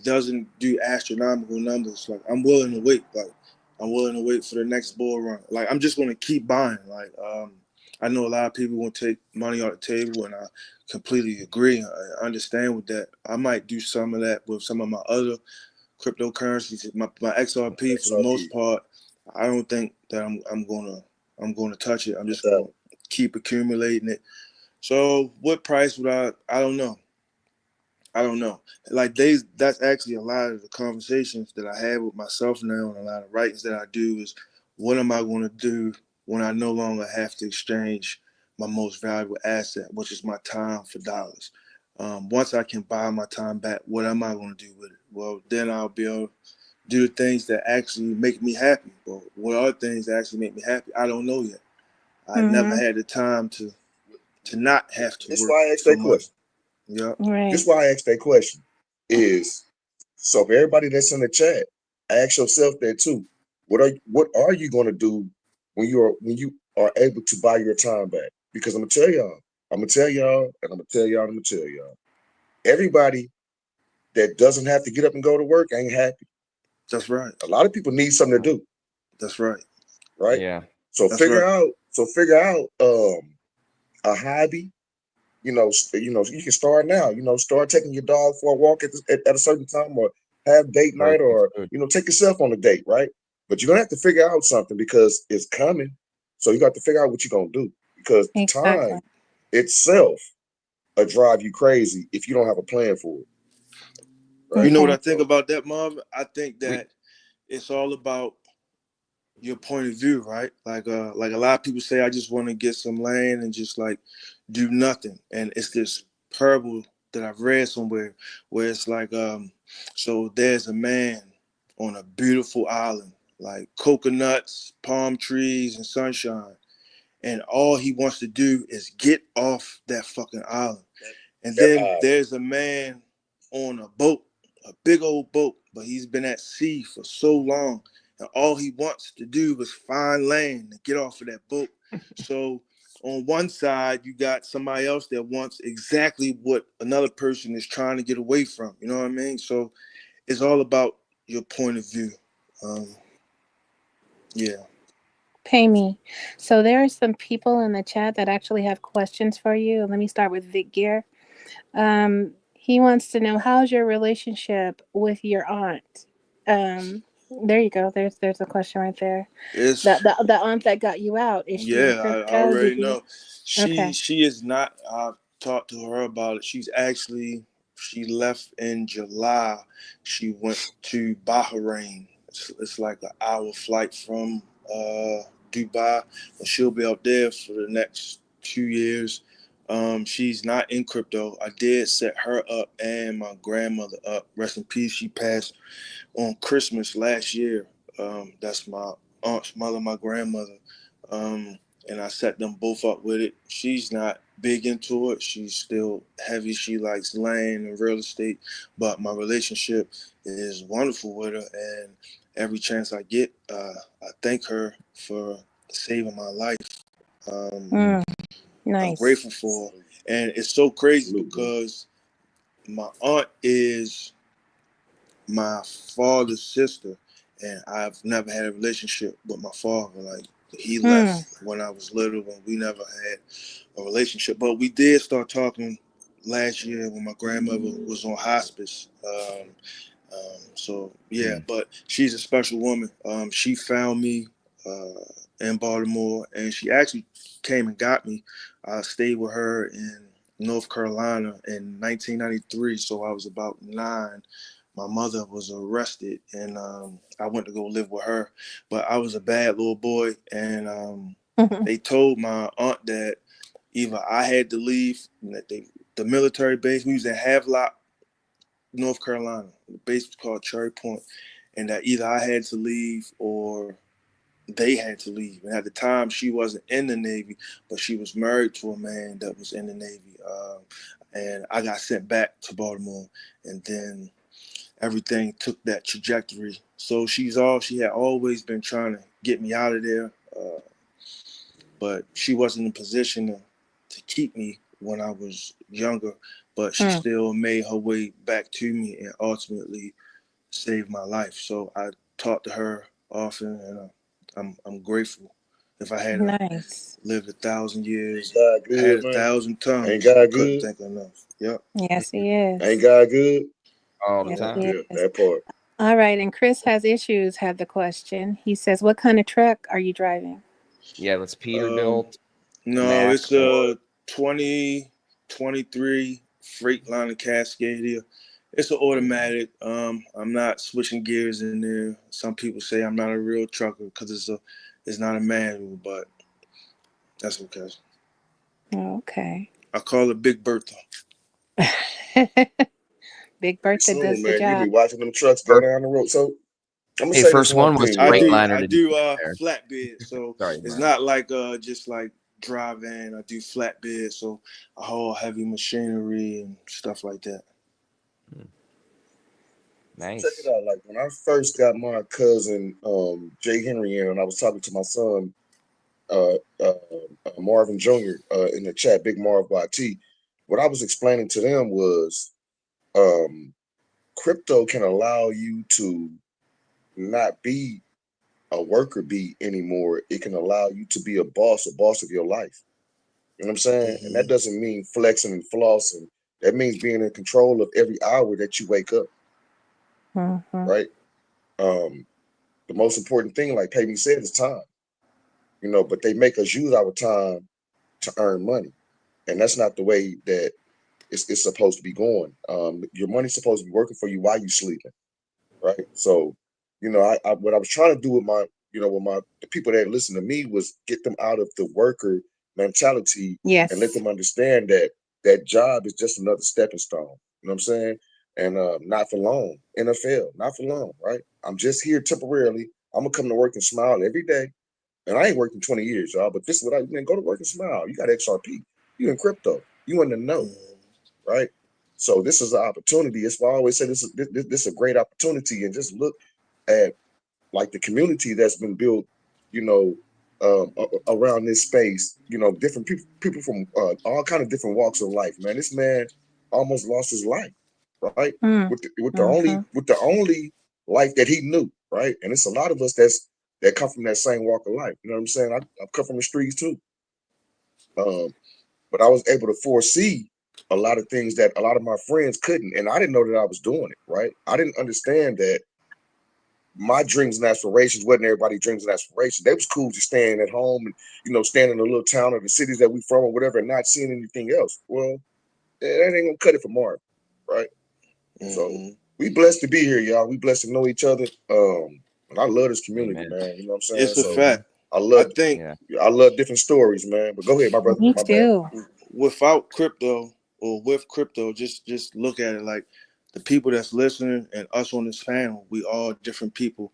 doesn't do astronomical numbers. Like I'm willing to wait. Like I'm willing to wait for the next bull run. Like I'm just gonna keep buying. Like I know a lot of people want to take money off the table, and I completely agree. I understand with that. I might do some of that with some of my other cryptocurrencies. My XRP for the most part, I don't think that I'm gonna touch it. I'm just gonna keep accumulating it. So what price would I don't know. I don't know. Like that's actually a lot of the conversations that I have with myself now, and a lot of writings that I do is, what am I going to do when I no longer have to exchange my most valuable asset, which is my time, for dollars? Once I can buy my time back, what am I going to do with it? Well, then I'll be able to do the things that actually make me happy. But what are things that actually make me happy? I don't know yet. I've never had the time to not have to That's work why I asked for that money. question. Yeah. Right. That's why I asked that question. Is so for everybody that's in the chat, ask yourself that too. What are you going to do when you are able to buy your time back? Because I'm gonna tell y'all, and I'm gonna tell y'all. Everybody that doesn't have to get up and go to work ain't happy. That's right. A lot of people need something to do. That's right. Right. Yeah. So That's figure right. out a hobby. You can start now. Start taking your dog for a walk at a certain time, or have date night, or take yourself on a date, right? But you're gonna have to figure out something because it's coming. So you got to figure out what you're gonna do, because the time itself will drive you crazy if you don't have a plan for it. Right? You know what I think about that, Marvin? I think that it's all about your point of view, right? Like a lot of people say, I just want to get some land and just like do nothing. And it's this parable that I've read somewhere where it's like, so there's a man on a beautiful island, like coconuts, palm trees, and sunshine. And all he wants to do is get off that fucking island. And then there's a man on a boat, a big old boat, but he's been at sea for so long. And all he wants to do is find land and get off of that boat. So on one side, you got somebody else that wants exactly what another person is trying to get away from. You know what I mean? So it's all about your point of view. Yeah. Payme. So there are some people in the chat that actually have questions for you. Let me start with Vic Gear. He wants to know, how's your relationship with your aunt? There you go. There's a question right there. The aunt that got you out. Is she in crypto? I already know. She is not. I've talked to her about it. She's actually she left in July. She went to Bahrain. It's like an hour flight from Dubai, and she'll be out there for the next 2 years. She's not in crypto. I did set her up and my grandmother up. Rest in peace. She passed on Christmas last year. That's my aunt's mother, my grandmother. And I set them both up with it. She's not big into it. She's still heavy. She likes land and real estate. But my relationship is wonderful with her. And every chance I get, I thank her for saving my life. Nice. I'm grateful for her. And it's so crazy because my aunt is my father's sister, and I've never had a relationship with my father. Like, he left when I was little, and we never had a relationship. But we did start talking last year when my grandmother was on hospice. So yeah, but she's a special woman. She found me in Baltimore, and she actually came and got me. I stayed with her in North Carolina in 1993, so I was about 9. My mother was arrested, and I went to go live with her. But I was a bad little boy, and they told my aunt that either I had to leave, that the military base, we was in Havelock, North Carolina. The base was called Cherry Point, and that either I had to leave or they had to leave. And at the time, she wasn't in the Navy, but she was married to a man that was in the Navy. And I got sent back to Baltimore, and then everything took that trajectory. So she had always been trying to get me out of there, but she wasn't in a position to keep me when I was younger. But she still made her way back to me and ultimately saved my life. So I talk to her often, and I'm grateful. If I had lived 1,000 years, God good, had man. 1,000 tongues, Ain't God I couldn't good? think enough. Yep. Yes, he is. Ain't God good? All the Yes, time. he Yeah, is. that part. All right, and Chris Has Issues had the question. He says, what kind of truck are you driving? Yeah, that's Peterbilt. No, Mac it's a 2023 Freightliner Cascadia. It's an automatic. I'm not switching gears in there. Some people say I'm not a real trucker because it's not a manual, but that's okay. Okay. I call it Big Bertha. Big Bertha Soon, does the man, you job. be watching them trucks go down the road. So I'm gonna Hey, say this first one one was thing. I Freightliner to do be there. flatbed, so Sorry, it's Mark. not like just like dry van. I do flatbed, so I haul heavy machinery and stuff like that. Nice. Check it out. Like when I first got my cousin Jay Henry in, and I was talking to my son Marvin Jr. In the chat, Big Marv YT. What I was explaining to them was crypto can allow you to not be a worker bee anymore. It can allow you to be a boss of your life. You know what I'm saying? And that doesn't mean flexing and flossing. That means being in control of every hour that you wake up. Right? The most important thing, like Payme said, is time. You know, but they make us use our time to earn money. And that's not the way that it's supposed to be going. Your money's supposed to be working for you while you're sleeping. Right. So, you know, I what I was trying to do with the people that listen to me was get them out of the worker mentality and let Yes. them understand that that job is just another stepping stone. You know what I'm saying? And not for long. NFL, not for long, right? I'm just here temporarily. I'm gonna come to work and smile every day. And I ain't worked in 20 years, y'all, but this is what go to work and smile. You got XRP, you in crypto, you in the know, right? So this is an opportunity. It's why I always say this is a great opportunity. And just look at like the community that's been built, you know, around this space. You know, different people from all kind of different walks of life. Man, this man almost lost his life, right? With the only life that he knew, right? And it's a lot of us that come from that same walk of life. You know what I'm saying? I come from the streets too, but I was able to foresee a lot of things that a lot of my friends couldn't, and I didn't know that I was doing it. Right? I didn't understand that my dreams and aspirations wasn't everybody's dreams and aspirations. They was cool just staying at home and, you know, staying in the little town or the cities that we from or whatever and not seeing anything else. Well, that ain't gonna cut it for Marv. right? So we blessed to be here, y'all. We blessed to know each other. And I love this community, Amen. man. You know what I'm saying? It's a So fact. I love Yeah. I love different stories, man. But go ahead, my brother. Me My bad. too. Without crypto or with crypto, just look at it like the people that's listening and us on this panel, we all different people,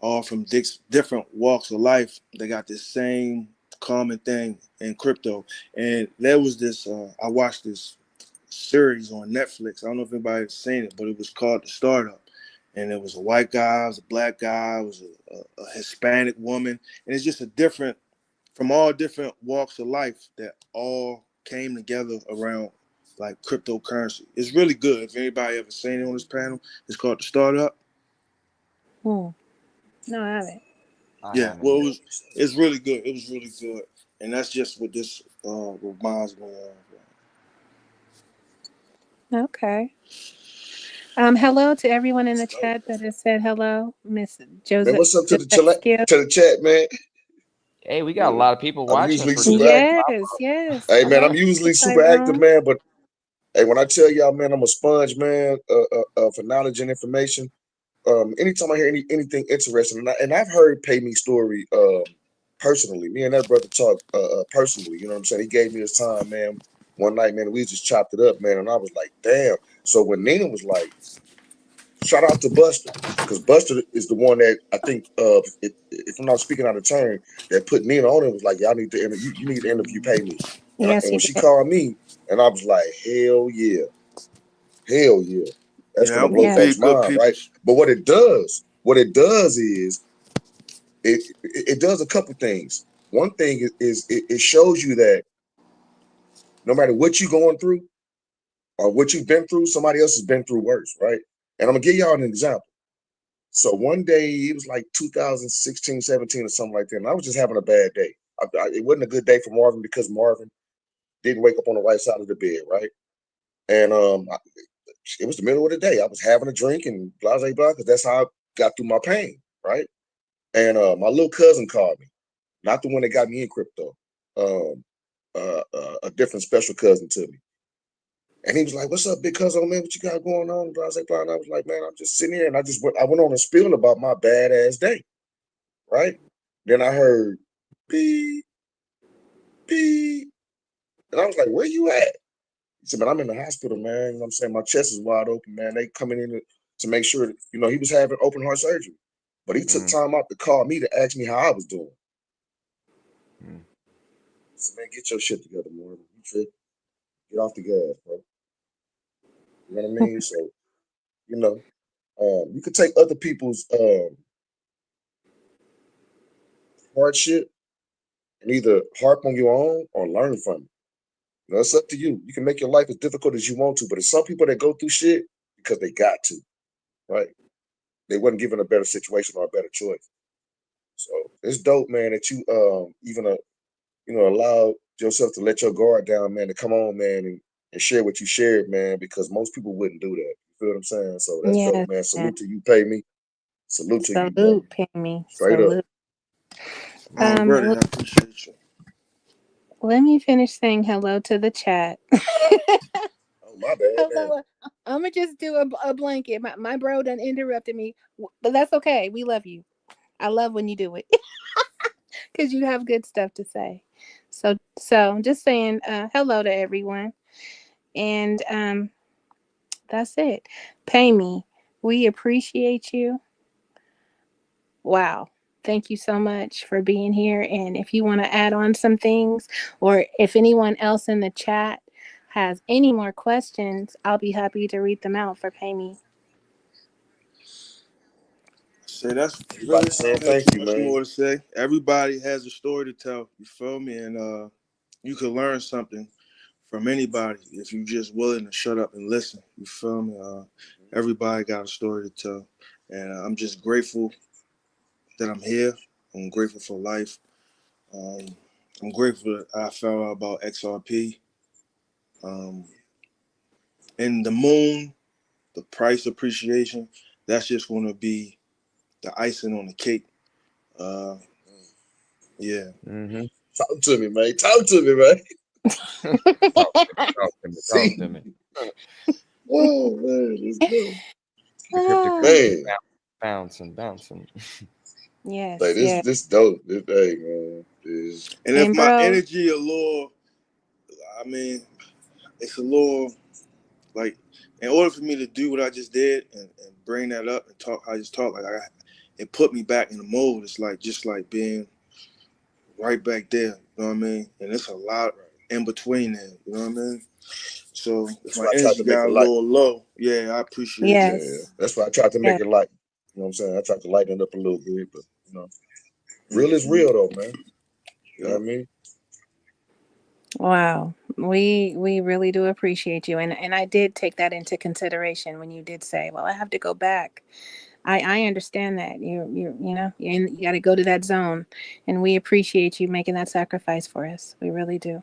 all from different walks of life. They got this same common thing in crypto. And there was this, I watched this series on Netflix. I don't know if anybody's seen it, but it was called The Startup. And it was a white guy, it was a black guy, it was a Hispanic woman. And it's just a different, from all different walks of life that all came together around like cryptocurrency. It's really good. If anybody ever seen it on this panel, it's called The Startup. No, I haven't. Yeah, well, it's really good. It was really good. And that's just what this reminds me of. Okay. Hello to everyone in the chat that has said hello. Miss Joseph. Man, what's up to Skill. the chat, man? Hey, we got a lot of people I'm watching. usually For super active. Yes. Hey, man, Hello, I'm usually super Tyrone. active, man. But hey, when I tell y'all, man, I'm a sponge, man, for knowledge and information. Anytime I hear anything interesting, and I've heard Payme story personally. Me and that brother talk personally. You know what I'm saying? He gave me his time, man. One night, man, we just chopped it up, man, and I was like, damn. So when Nina was like, shout out to Buster, because Buster is the one that I think, if I'm not speaking out of turn, that put Nina on it, was like, y'all need to you need to interview Payme. Yes, And you when she did. called me, and I was like, hell yeah. That's Yeah, gonna I'm blow gonna Yes. be folks' good mind, people. right? But what it does is it does a couple things. One thing is it shows you that no matter what you're going through or what you've been through, somebody else has been through worse, right? And I'm gonna give y'all an example. So one day, it was like 2016, 17 or something like that, and I was just having a bad day. It wasn't a good day for Marvin because Marvin didn't wake up on the right side of the bed, right? And it was the middle of the day. I was having a drink and blah, blah, blah, because that's how I got through my pain, right? And my little cousin called me, not the one that got me in crypto, a different special cousin to me. And he was like, "What's up, big cousin, man? What you got going on?" Blah, blah, blah. And I was like, "Man, I'm just sitting here." And I went on a spiel about my badass day, right? Then I heard beep, beep. And I was like, "Where you at?" He said, "Man, I'm in the hospital, man. You know what I'm saying? My chest is wide open, man. They coming in to make sure that, he was having open heart surgery. But he took time out to call me to ask me how I was doing." I said, "Man, get your shit together, man. You tripping. Get off the gas, bro." You know what I mean? So, you could take other people's hardship and either harp on your own or learn from it. It's up to you. You can make your life as difficult as you want to, but there's some people that go through shit because they got to, right? They wasn't given a better situation or a better choice. So it's dope, man, that you even allow yourself to let your guard down, man, to come on, man, and share what you shared, man, because most people wouldn't do that. You feel what I'm saying? So that's dope, Yes. man. Salute to you, Payme. Salute to you, man. Salute, Payme. Straight up. Already, I appreciate you. Let me finish saying hello to the chat. Oh, my bad. Hello. I'm gonna just do a blanket. My bro done interrupted me, but that's okay. We love you. I love when you do it because you have good stuff to say. So just saying hello to everyone, and that's it. Payme, we appreciate you. Wow. Thank you so much for being here. And if you want to add on some things, or if anyone else in the chat has any more questions, I'll be happy to read them out for Payme. So that's Everybody really saying not thank too you, much man. more to say. Everybody has a story to tell. You feel me? And you can learn something from anybody if you just willing to shut up and listen. You feel me? Everybody got a story to tell, and I'm just grateful that I'm here. I'm grateful for life. I'm grateful that I found out about XRP. And the moon, the price appreciation, that's just going to be the icing on the cake. Yeah. Talk to me, man. Talk to me, man. Talk to me. See? Oh, Let's go. The cryptocurrency Man, bouncing. Yes, like yes. this dope. This, hey man, And if And my bro, energy a little, I mean, it's a little like, in order for me to do what I just did and bring that up and talk, I just talk like it put me back in the mode. It's like just like being right back there. You know what I mean? And it's a lot in between there. You know what I mean? So if that's my why I tried energy to make got it a light. little low, yeah, I appreciate Yeah, that. yes, that's why I tried to make yes. it light. You know what I'm saying? I tried to lighten it up a little bit, but you know, real Mm-hmm. is real though, man. You know Yep. what I mean? Wow. We really do appreciate you. And I did take that into consideration when you did say, well, I have to go back. I understand that. You got to go to that zone, and we appreciate you making that sacrifice for us. We really do.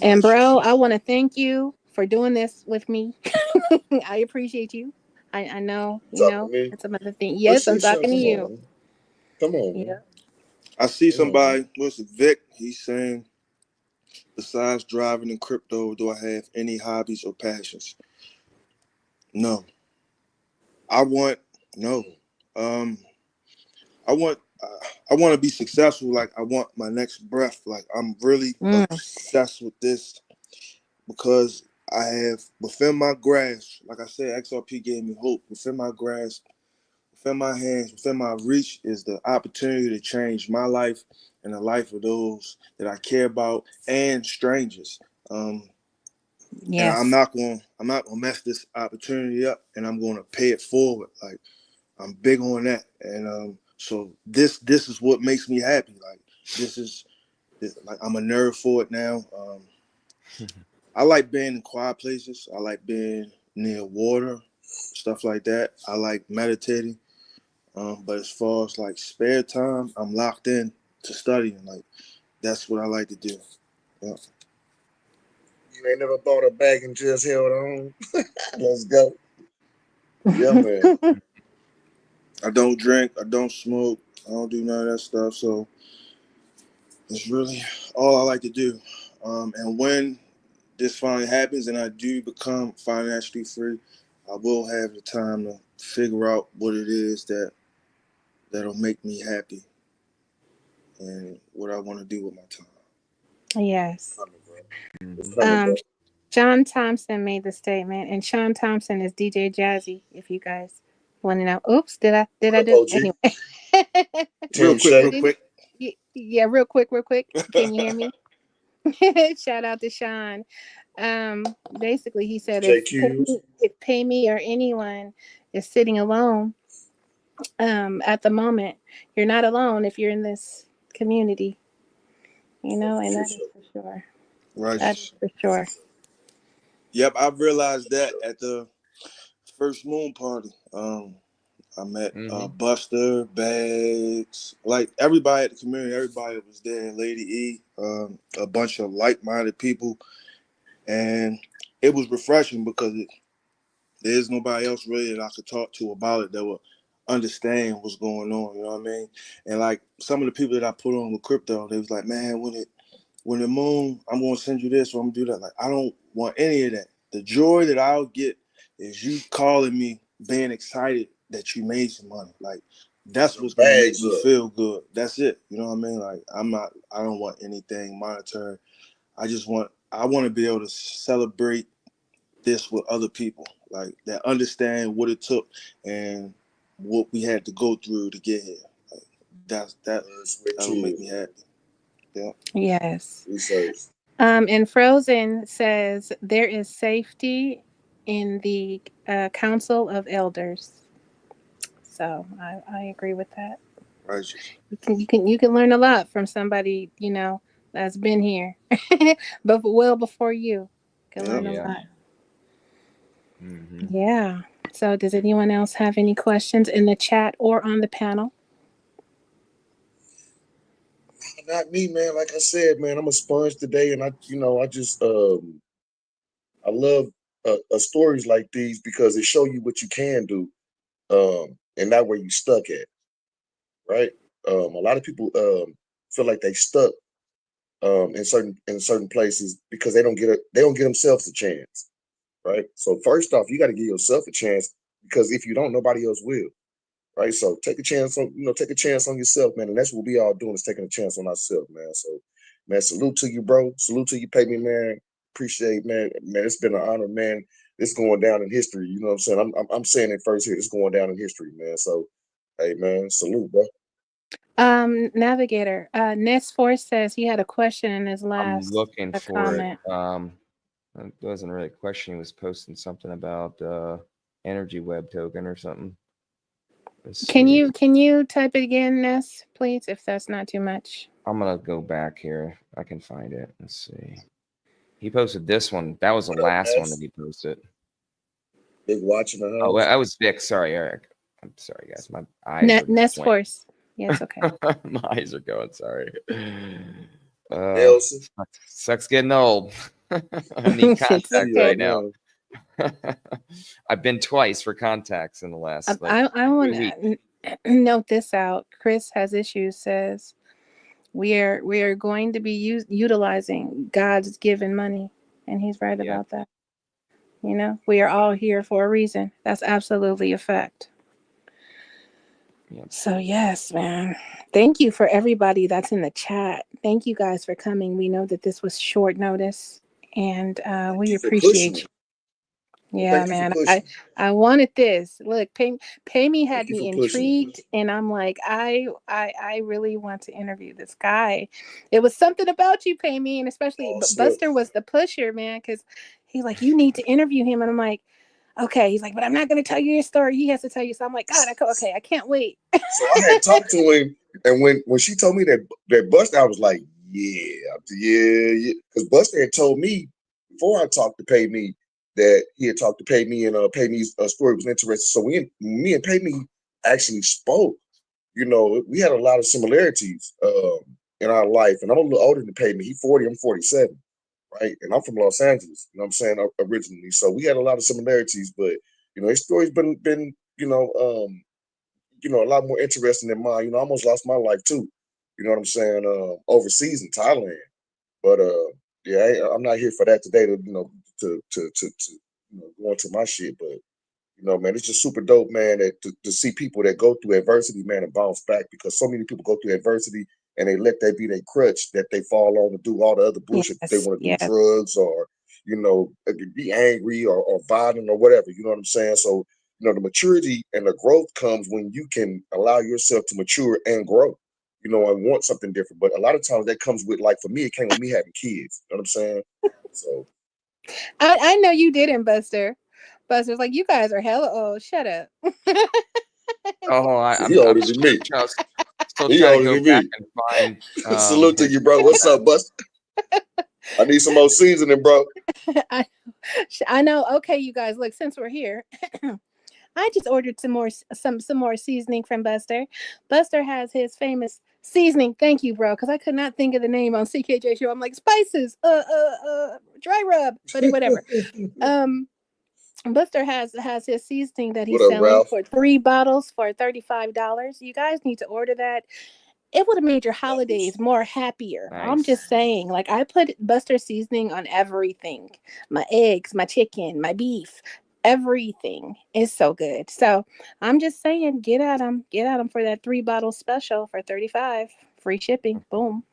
And Righteous. bro, I want to thank you for doing this with me. I appreciate you. I know, You talking to me? it's another thing. Let's Yes, I'm see, son. talking to Come you. on, man. Come on, Yeah. man. I see Come on, man. somebody, what's it, Vic? He's saying, besides driving and crypto, do I have any hobbies or passions? No. I want no. Um, I want I want to be successful. Like I want my next breath. Like I'm really Mm, obsessed with this because I have within my grasp, like I said, XRP gave me hope. Within my grasp, within my hands, within my reach is the opportunity to change my life and the life of those that I care about and strangers. Um, and yes. I'm not gonna mess this opportunity up, and I'm gonna pay it forward. Like I'm big on that, and so this is what makes me happy. Like like I'm a nerd for it now. I like being in quiet places. I like being near water, stuff like that. I like meditating. But as far as like spare time, I'm locked in to studying. Like that's what I like to do. Yeah. You ain't never bought a bag and just held on. Let's go. Yeah, man. I don't drink. I don't smoke. I don't do none of that stuff. So it's really all I like to do. And when this finally happens and I do become financially free, I will have the time to figure out what it is that'll make me happy and what I want to do with my time. Yes. Coming, bro. It's Mhm. coming, bro. Sean Thompson made the statement, and Sean Thompson is DJ Jazzy. If you guys want to know, oops, did What I up, do OG? anyway? Real Team quick, He real Shay. didn't. quick. Yeah, real quick, real quick. Can you hear me? Shout out to Sean. Basically, he said JQ. if Payme or anyone is sitting alone, at the moment, you're not alone if you're in this community. And For that is sure. for sure. That is Righteous. for sure. Yep, I realized For that sure. at the first moon party. I met Mhm. Buster, Bags, like everybody at the community, everybody was there, Lady E, a bunch of like-minded people. And it was refreshing because there's nobody else really that I could talk to about it that would understand what's going on, you know what I mean? And like some of the people that I put on with crypto, they was like, man, when the moon, I'm gonna send you this or I'm gonna do that. Like I don't want any of that. The joy that I'll get is you calling me, being excited that you made some money. Like that's Them what's gonna make bags me up. feel good. That's it. You know what I mean? Like I don't want anything monetary. I want to be able to celebrate this with other people, like that understand what it took and what we had to go through to get here. Like That's with that'll make me you. happy. Yeah. Yes. Research. And Frozen says there is safety in the Council of Elders. So I agree with that. Righteous. You can learn a lot from somebody that's been here, but well before you. Can Yeah. learn a Yeah. lot. Mhm. Yeah. So does anyone else have any questions in the chat or on the panel? Not me, man. Like I said, man, I'm a sponge today, and I just I love stories like these because it show you what you can do, and not where you stuck at, right? A lot of people feel like they stuck in certain places because they don't get themselves a chance. right? So first off, you got to give yourself a chance, because if you don't, nobody else will, right? So take a chance on, take a chance on yourself, man. And that's what we all doing, is taking a chance on ourselves, man. So, man, salute to you, bro. Salute to you, Payme, man. Appreciate, man. Man, it's been an honor, man. It's going down in history. You know what I'm saying? I'm saying it first here. It's going down in history, man. So, hey, man, salute, bro. Navigator, Nest Force says he had a question in his I'm last looking for comment. it. It wasn't really a question. He was posting something about energy web token or something. Can you type it again, Ness, please, if that's not too much? I'm gonna go back here. I can find it. Let's see. He posted this one. That was the last one that he posted. Big watching the house. Oh, that was Vic. Sorry, Eric. I'm sorry, guys. My eyes are Nest Force. Yes, okay. My eyes are going. Sorry. Nelson. Sucks getting old. I need contacts okay. right now. I've been twice for contacts in the last. I want to note this out. Chris has issues. Says we are going to be utilizing God's given money, and he's right about that. You know, we are all here for a reason. That's absolutely a fact. Yep. So yes, man. Thank you for everybody that's in the chat. Thank you guys for coming. We know that this was short notice, and we appreciate you. Yeah, man. I wanted this. Look, Payme had me intrigued, and I'm like, I really want to interview this guy. It was something about you, Payme, and especially Buster was the pusher, man, because he's like, you need to interview him, and I'm like, okay. He's like, but I'm not going to tell you your story. He has to tell you. So I'm like, God, okay, I can't wait. So I had talked to him, and when she told me that Buster, I was like, yeah, because Buster had told me before I talked to Payme that he had talked to Payme, and Payme's story was interesting. So me and Payme actually spoke. You know, we had a lot of similarities in our life, and I'm a little older than Payme. He's 40, I'm 47. Right, and I'm from Los Angeles, you know what I'm saying, originally. So we had a lot of similarities, but his story's been a lot more interesting than mine. I almost lost my life too, you know what I'm saying, overseas in Thailand. But yeah, I'm not here for that today to go into my shit. But man, it's just super dope, man, to see people that go through adversity, man, and bounce back, because so many people go through adversity and they let that be their crutch that they fall on to do all the other bullshit. They want to do drugs or, be angry or violent or whatever. You know what I'm saying? So, the maturity and the growth comes when you can allow yourself to mature and grow, and want something different. But a lot of times that comes with, like, for me, it came with me having kids. You know what I'm saying? So I know you didn't, Buster. Buster's like, you guys are hella old. Shut up. Oh, I'm older than me. Still trying to go back and find. Salute to you, bro. What's up, Buster? I need some more seasoning, bro. I know. Okay, you guys, look, since we're here, I just ordered some more seasoning from Buster. Buster has his famous seasoning. Thank you, bro, because I could not think of the name on CKJ show. I'm like, spices, dry rub, but whatever. Buster has his seasoning that he's selling for 3 bottles for $35. You guys need to order that. It would have made your holidays more happier. Nice. I'm just saying, like, I put Buster seasoning on everything. My eggs, my chicken, my beef, everything is so good. So I'm just saying, get at them for that 3 bottle special for $35. Free shipping. Boom.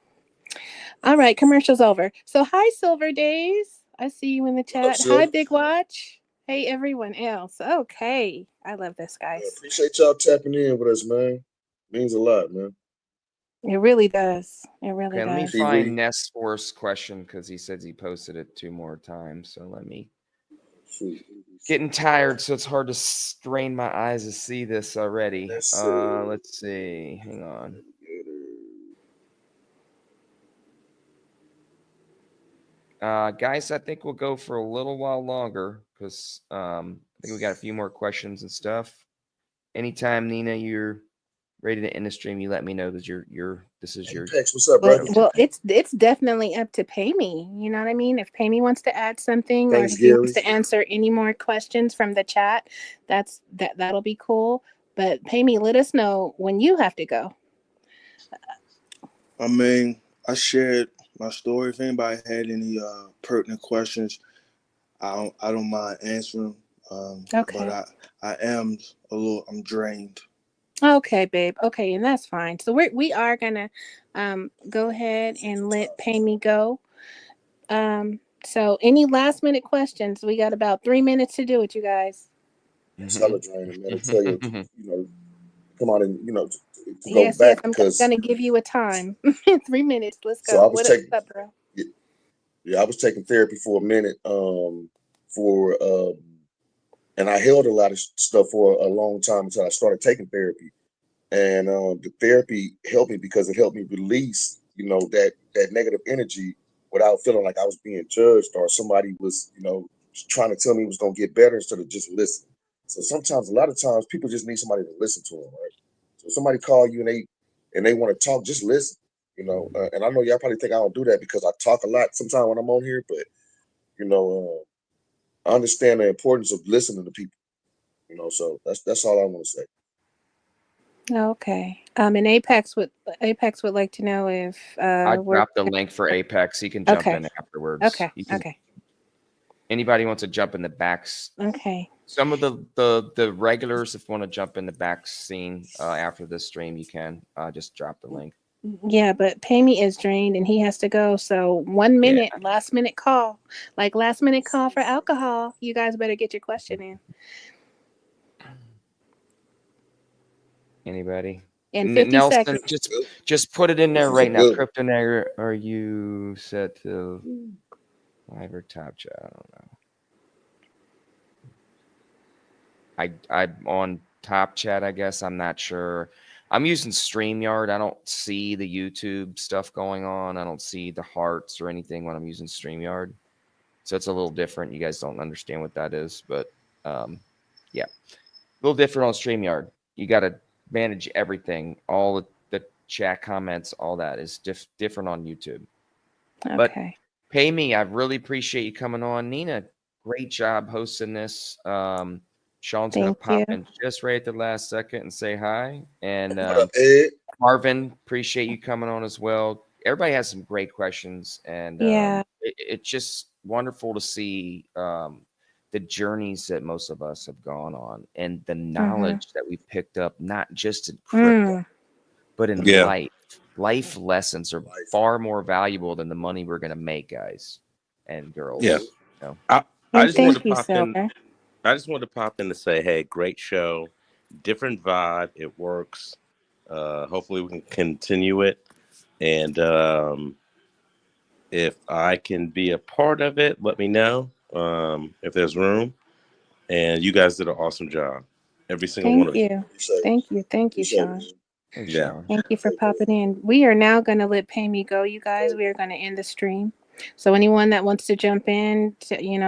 All right, commercial's over. So hi, Silver Days. I see you in the chat. Hi, Big Watch. Hey, everyone else. Okay. I love this, guys. Yeah, appreciate y'all tapping in with us, man. Means a lot, man. It really does. It really does. Let me find Nest Force question, because he says he posted it 2 more times. So let me. Getting tired, so it's hard to strain my eyes to see this already. Let's see. Hang on. Guys, I think we'll go for a little while longer, because I think we got a few more questions and stuff. Anytime, Nina, you're ready to end the stream, you let me know that this is your. What's up, bro? Well, it's definitely up to Payme. You know what I mean? If Payme wants to add something, or if he wants to answer any more questions from the chat, that'll be cool. But Payme, let us know when you have to go. I mean, I shared my story. If anybody had any pertinent questions, I don't mind answering. Okay. But I am I'm drained. Okay, babe. Okay, and that's fine. So we are gonna go ahead and let Payme go. So any last minute questions? We got about 3 minutes to do it, you guys. It's hella draining, man. I tell you, come on and to go Yes, yes. back I'm because gonna give you a time. 3 minutes. Let's so go. I was What's taking up, bro? I was taking therapy for a minute for and I held a lot of stuff for a long time until I started taking therapy. And the therapy helped me because it helped me release, that negative energy without feeling like I was being judged or somebody was, trying to tell me it was gonna get better instead of just listen. So sometimes, a lot of times, people just need somebody to listen to them, right? So if somebody call you and they want to talk, just listen, And I know y'all probably think I don't do that because I talk a lot sometimes when I'm on here, but I understand the importance of listening to people, So that's all I want to say. Okay. And Apex would like to know if I we're dropped the link for Apex. He can jump okay. in afterwards. Okay. You can, Okay. anybody wants to jump in the backs. Okay. Some of the regulars, if want to jump in the back scene after this stream, you can just drop the link. Yeah, but Payme is drained and he has to go. So 1 minute, last minute call, like last minute call for alcohol. You guys better get your question in. Anybody? In 50 Nelson, seconds. just put it in there This is a right now. good one. Crypto Nagger, are you set to live or top chat? I don't know. I'm on top chat, I guess. I'm not sure. I'm using StreamYard. I don't see the YouTube stuff going on. I don't see the hearts or anything when I'm using StreamYard. So it's a little different. You guys don't understand what that is, but yeah, a little different on StreamYard. You got to manage everything, all the chat comments, all that is different on YouTube. But Okay. Payme, I really appreciate you coming on. Nina, great job hosting this. Sean's going to pop in just right at the last second and say hi. And What up, Ed? Marvin, appreciate you coming on as well. Everybody has some great questions. And it's just wonderful to see the journeys that most of us have gone on and the knowledge that we picked up, not just in crypto, but in life. Life lessons are far more valuable than the money we're going to make, guys and girls. Yeah. I just wanted to pop in. I just wanted to pop in to say, hey, great show, different vibe. It works. Hopefully we can continue it. And if I can be a part of it, let me know if there's room. And you guys did an awesome job. Every single one of you. Thank you, Sean. Yeah. Thank you for popping in. We are now going to let Payme go, you guys. We are going to end the stream. So anyone that wants to jump in,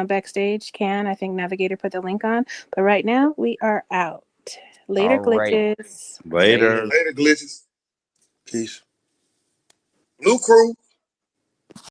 backstage can. I think Navigator put the link on. But right now, we are out. Later, glitches. Later. Later, glitches. Peace. Blue Crew.